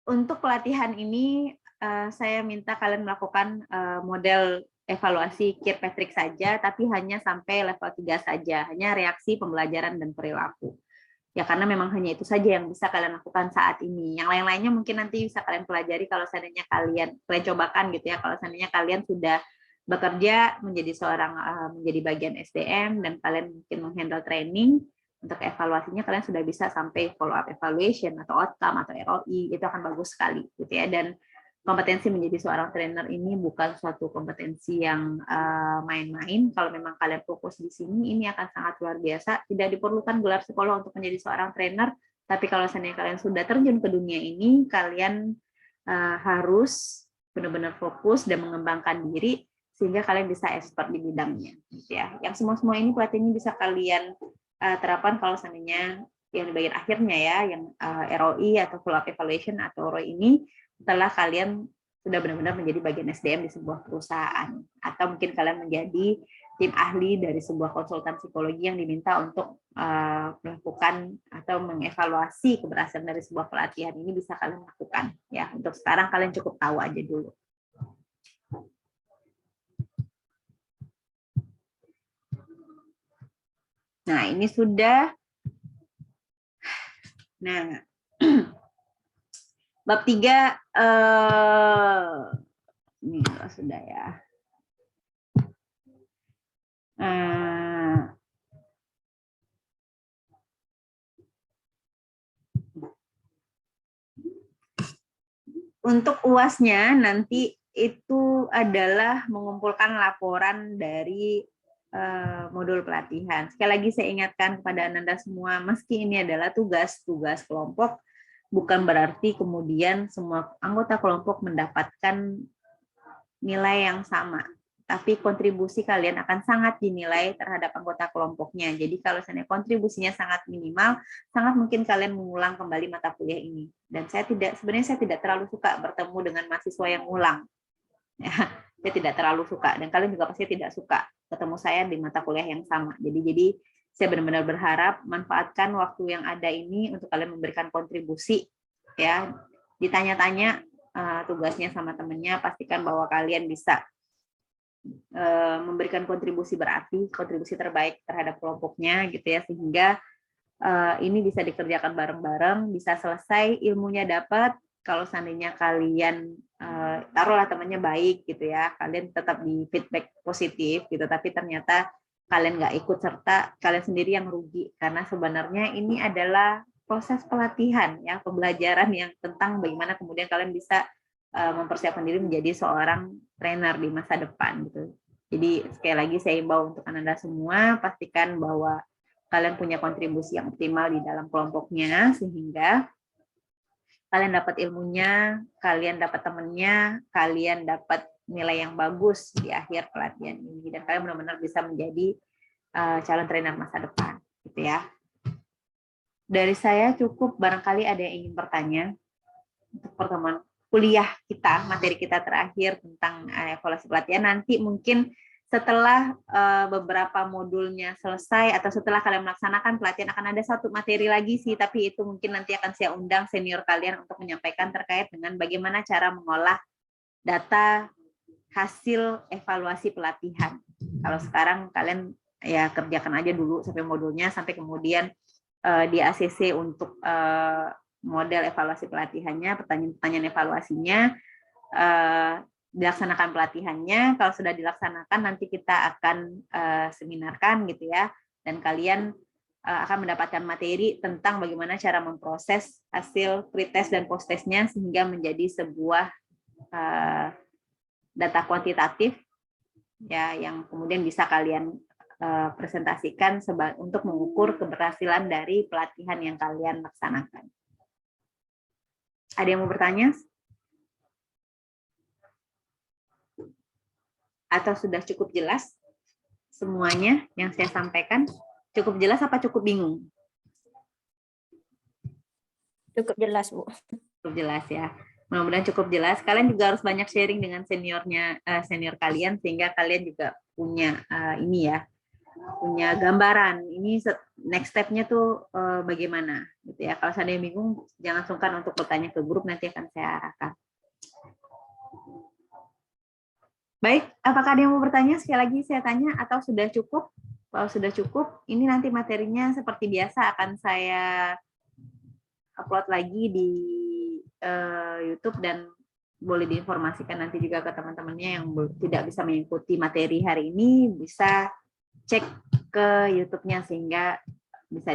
untuk pelatihan ini saya minta kalian melakukan model evaluasi Kirkpatrick saja, tapi hanya sampai level 3 saja, hanya reaksi, pembelajaran, dan perilaku. Ya karena memang hanya itu saja yang bisa kalian lakukan saat ini. Yang lain-lainnya mungkin nanti bisa kalian pelajari kalau seandainya kalian cobakan gitu ya, kalau seandainya kalian sudah bekerja menjadi menjadi bagian SDM dan kalian mungkin menghandle training. Untuk evaluasinya kalian sudah bisa sampai follow up evaluation atau outcome atau ROI, itu akan bagus sekali gitu ya. Dan kompetensi menjadi seorang trainer ini bukan suatu kompetensi yang main-main. Kalau memang kalian fokus di sini, ini akan sangat luar biasa. Tidak diperlukan gelar psikolog untuk menjadi seorang trainer, tapi kalau seandainya kalian sudah terjun ke dunia ini, kalian harus benar-benar fokus dan mengembangkan diri sehingga kalian bisa expert di bidangnya gitu ya. Yang semua ini pelatihan ini bisa kalian terapkan kalau seandainya yang di bagian akhirnya ya, yang ROI atau follow up evaluation atau ROI ini setelah kalian sudah benar-benar menjadi bagian SDM di sebuah perusahaan, atau mungkin kalian menjadi tim ahli dari sebuah konsultan psikologi yang diminta untuk melakukan atau mengevaluasi keberhasilan dari sebuah pelatihan. Ini bisa kalian lakukan ya. Untuk sekarang kalian cukup tahu aja dulu. Nah, ini sudah. Nah, bab 3 ini sudah ya. Untuk UASnya nanti itu adalah mengumpulkan laporan dari modul pelatihan. Sekali lagi saya ingatkan kepada Anda semua, meski ini adalah tugas kelompok, bukan berarti kemudian semua anggota kelompok mendapatkan nilai yang sama. Tapi kontribusi kalian akan sangat dinilai terhadap anggota kelompoknya. Jadi kalau seandainya kontribusinya sangat minimal, sangat mungkin kalian mengulang kembali mata kuliah ini. Dan sebenarnya saya tidak terlalu suka bertemu dengan mahasiswa yang ulang. Ya, saya tidak terlalu suka, dan kalian juga pasti tidak suka ketemu saya di mata kuliah yang sama. Jadi saya benar-benar berharap manfaatkan waktu yang ada ini untuk kalian memberikan kontribusi. Ya, ditanya-tanya tugasnya sama temennya, pastikan bahwa kalian bisa memberikan kontribusi berarti, kontribusi terbaik terhadap kelompoknya gitu ya, sehingga ini bisa dikerjakan bareng-bareng, bisa selesai, ilmunya dapat. Kalau seandainya kalian taruhlah temannya baik gitu ya, kalian tetap di feedback positif gitu, tapi ternyata kalian nggak ikut serta, kalian sendiri yang rugi, karena sebenarnya ini adalah proses pelatihan ya, pembelajaran yang tentang bagaimana kemudian kalian bisa mempersiapkan diri menjadi seorang trainer di masa depan gitu. Jadi sekali lagi saya imbau untuk Anda semua, pastikan bahwa kalian punya kontribusi yang optimal di dalam kelompoknya, sehingga kalian dapat ilmunya, kalian dapat temennya, kalian dapat nilai yang bagus di akhir pelatihan ini, dan kalian benar-benar bisa menjadi calon trainer masa depan gitu ya. Dari saya cukup, barangkali ada yang ingin bertanya untuk pertemuan kuliah kita, materi kita terakhir tentang evaluasi pelatihan. Nanti mungkin setelah beberapa modulnya selesai atau setelah kalian melaksanakan pelatihan, akan ada satu materi lagi sih, tapi itu mungkin nanti akan saya undang senior kalian untuk menyampaikan terkait dengan bagaimana cara mengolah data hasil evaluasi pelatihan. Kalau sekarang kalian ya kerjakan aja dulu sampai modulnya, sampai kemudian di ACC untuk model evaluasi pelatihannya, pertanyaan-pertanyaan evaluasinya, dilaksanakan pelatihannya. Kalau sudah dilaksanakan, nanti kita akan seminarkan gitu ya, dan kalian akan mendapatkan materi tentang bagaimana cara memproses hasil pretest dan posttestnya sehingga menjadi sebuah data kuantitatif ya, yang kemudian bisa kalian presentasikan untuk mengukur keberhasilan dari pelatihan yang kalian laksanakan. Ada yang mau bertanya? Atau sudah cukup jelas semuanya yang saya sampaikan? Cukup jelas apa cukup bingung? Cukup jelas, Bu. Cukup jelas ya. Mudah-mudahan cukup jelas. Kalian juga harus banyak sharing dengan senior kalian, sehingga kalian juga punya ini ya, punya gambaran ini next step-nya tuh bagaimana gitu ya. Kalau saya bingung, jangan sungkan untuk bertanya ke grup, nanti akan saya arahkan. Baik, apakah ada yang mau bertanya? Sekali lagi saya tanya, atau sudah cukup? Kalau sudah cukup, ini nanti materinya seperti biasa akan saya upload lagi di YouTube, dan boleh diinformasikan nanti juga ke teman-temannya yang tidak bisa mengikuti materi hari ini, bisa cek ke YouTube-nya sehingga bisa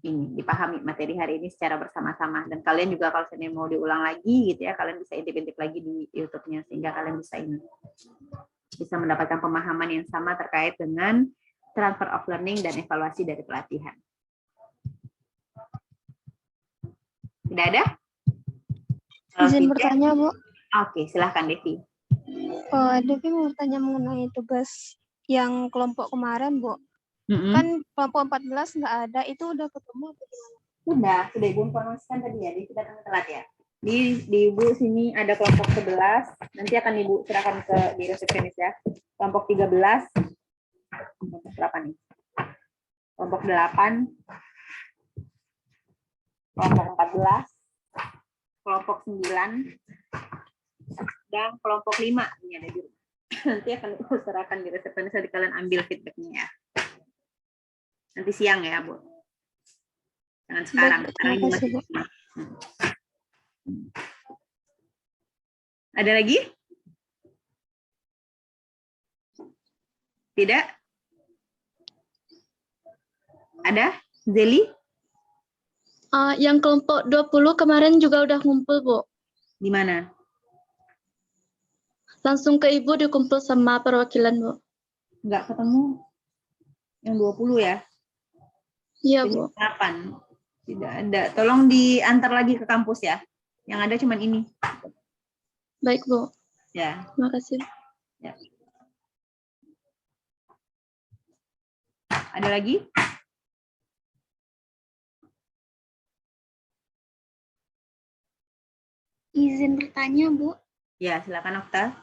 dipahami materi hari ini secara bersama-sama. Dan kalian juga kalau misalnya mau diulang lagi gitu ya, kalian bisa intip-intip lagi di YouTube-nya sehingga kalian bisa mendapatkan pemahaman yang sama terkait dengan transfer of learning dan evaluasi dari pelatihan. Tidak ada? Izin bertanya, Bu. Oke, silahkan Devi. Devi mau bertanya mengenai tugas yang kelompok kemarin, Bu. Kan kelompok 14 nggak ada, itu udah ketemu atau gimana? Sudah Ibu informasikan tadi ya, kita akan telat ya. Di Ibu sini ada kelompok 11, nanti akan Ibu serahkan di resepsionis ya. Kelompok 13, kelompok berapa nih? Kelompok 8, kelompok 14, kelompok 9, dan kelompok 5 ini ada di rumah. Nanti akan Ibu serahkan di resepsionis, jadi kalian ambil feedbacknya ya. Nanti siang ya, Bu. Jangan sekarang. Baik, Sekarang terima kasih, masih Bu. siang. Ada lagi? Tidak? Ada? Zeli? Yang kelompok 20 kemarin juga udah ngumpul, Bu. Di mana? Langsung ke Ibu dikumpul sama perwakilan, Bu. Nggak ketemu. Yang 20 ya? Iya, Ini Bu. 8. Tidak ada. Tolong diantar lagi ke kampus ya. Yang ada cuma ini. Baik, Bu. Ya. Terima kasih. Ya. Ada lagi? Izin bertanya, Bu, Ya, silakan Okta.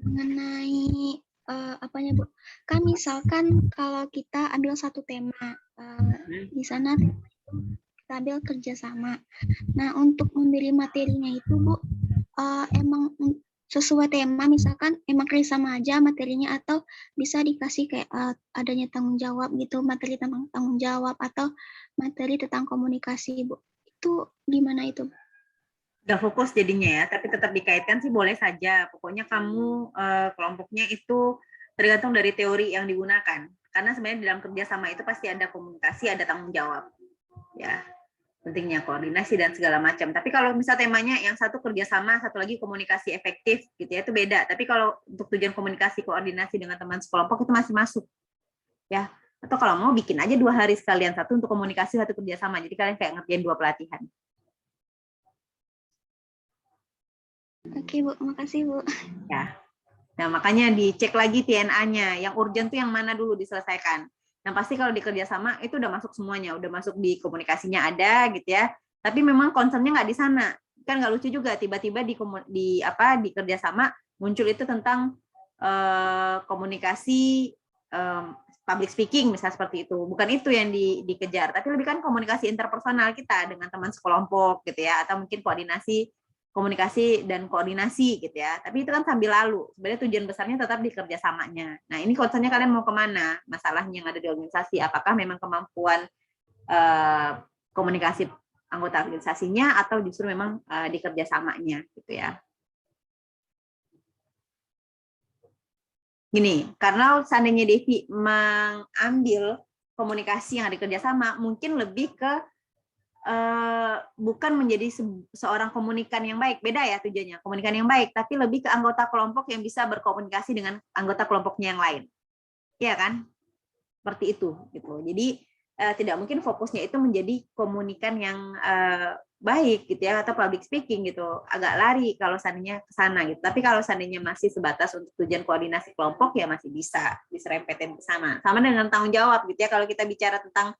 mengenai apanya, Bu? Kan misalkan kalau kita ambil satu tema, di sana tema itu kita ambil kerjasama. Nah, untuk memilih materinya itu, Bu, emang sesuai tema, misalkan emang kerjasama aja materinya, atau bisa dikasih kayak adanya tanggung jawab gitu, materi tentang tanggung jawab, atau materi tentang komunikasi, Bu. Itu gimana itu? Udah fokus jadinya ya, tapi tetap dikaitkan sih boleh saja. Pokoknya kamu kelompoknya itu tergantung dari teori yang digunakan. Karena sebenarnya di dalam kerjasama itu pasti ada komunikasi, ada tanggung jawab. Ya, pentingnya koordinasi dan segala macam. Tapi kalau misal temanya yang satu kerjasama, satu lagi komunikasi efektif, gitu ya, itu beda. Tapi kalau untuk tujuan komunikasi, koordinasi dengan teman sekelompok itu masih masuk. Ya, atau kalau mau bikin aja 2 hari sekalian, satu untuk komunikasi, satu kerjasama. Jadi kalian kayak ngerjain 2 pelatihan. Oke, Bu. Makasih, Bu. Ya. Nah, makanya dicek lagi TNA-nya. Yang urgent tuh yang mana dulu diselesaikan. Yang pasti kalau di kerjasama itu udah masuk semuanya, udah masuk di komunikasinya ada gitu ya. Tapi memang concern-nya nggak di sana. Kan nggak lucu juga tiba-tiba di kerjasama muncul itu tentang komunikasi public speaking misalnya seperti itu. Bukan itu yang dikejar, tapi lebih kan komunikasi interpersonal kita dengan teman sekelompok gitu ya, atau mungkin komunikasi dan koordinasi gitu ya. Tapi itu kan sambil lalu. Sebenarnya tujuan besarnya tetap di kerjasamanya. Nah, ini concern-nya kalian mau kemana? Masalahnya yang ada di organisasi, apakah memang kemampuan komunikasi anggota organisasinya atau justru memang di kerjasamanya gitu ya. Gini, karena seandainya Devi mengambil komunikasi yang ada di kerjasama, mungkin lebih ke bukan menjadi seorang komunikan yang baik, beda ya tujuannya, komunikan yang baik, tapi lebih ke anggota kelompok yang bisa berkomunikasi dengan anggota kelompoknya yang lain, ya kan? Seperti itu, gitu. Jadi tidak mungkin fokusnya itu menjadi komunikan yang baik, gitu ya, atau public speaking gitu, agak lari kalau seandainya ke sana, gitu. Tapi kalau seandainya masih sebatas untuk tujuan koordinasi kelompok, ya masih bisa diserempetin ke sana. Sama dengan tanggung jawab, gitu ya. Kalau kita bicara tentang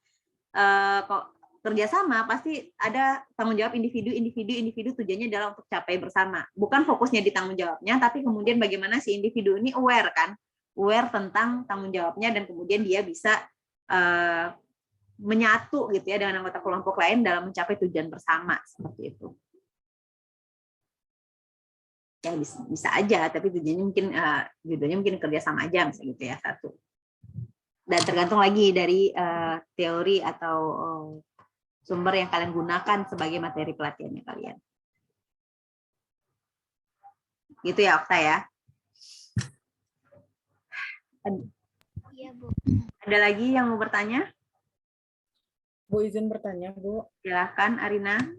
kerjasama pasti ada tanggung jawab individu tujuannya adalah untuk capai bersama. Bukan fokusnya di tanggung jawabnya, tapi kemudian bagaimana si individu ini aware kan, aware tentang tanggung jawabnya dan kemudian dia bisa menyatu gitu ya dengan anggota kelompok lain dalam mencapai tujuan bersama seperti itu. Ya bisa aja, tapi tujuannya mungkin judulnya mungkin kerjasama aja misalnya gitu ya satu. Dan tergantung lagi dari teori atau sumber yang kalian gunakan sebagai materi pelatihannya kalian. Gitu ya, Okta ya. Iya, Bu. Ada lagi yang mau bertanya? Bu, izin bertanya, Bu. Silahkan, Arina.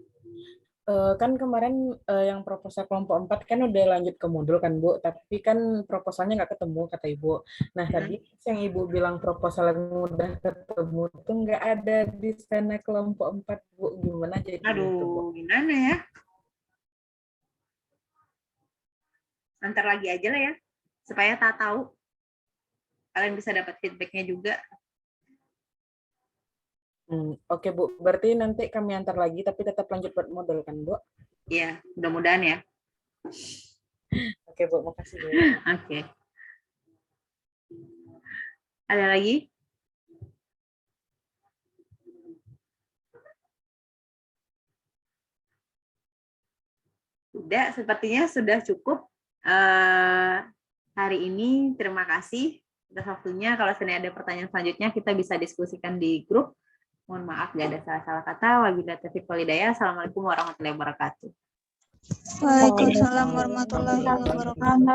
Kan kemarin yang proposal kelompok 4 kan udah lanjut ke modul kan, Bu, tapi kan proposalnya nggak ketemu, kata Ibu. Nah, tadi yang Ibu bilang proposal yang udah ketemu itu nggak ada di sana kelompok 4, Bu. Gimana jadi Aduh, itu, Bu? gimana ya? Antar lagi aja lah ya, supaya tak tahu. Kalian bisa dapat feedback-nya juga. Oke, Bu. Berarti nanti kami antar lagi, tapi tetap lanjut buat modul kan, Bu? Iya, mudah-mudahan ya. Oke, Bu. Makasih, Bu. Oke. Ada lagi? Sudah, sepertinya sudah cukup hari ini. Terima kasih atas waktunya. Kalau seandainya ada pertanyaan selanjutnya, kita bisa diskusikan di grup. Mohon maaf, nggak ada salah-salah kata. Wabillahi taufiq wal hidayah. Assalamualaikum warahmatullahi wabarakatuh. Waalaikumsalam warahmatullahi wabarakatuh.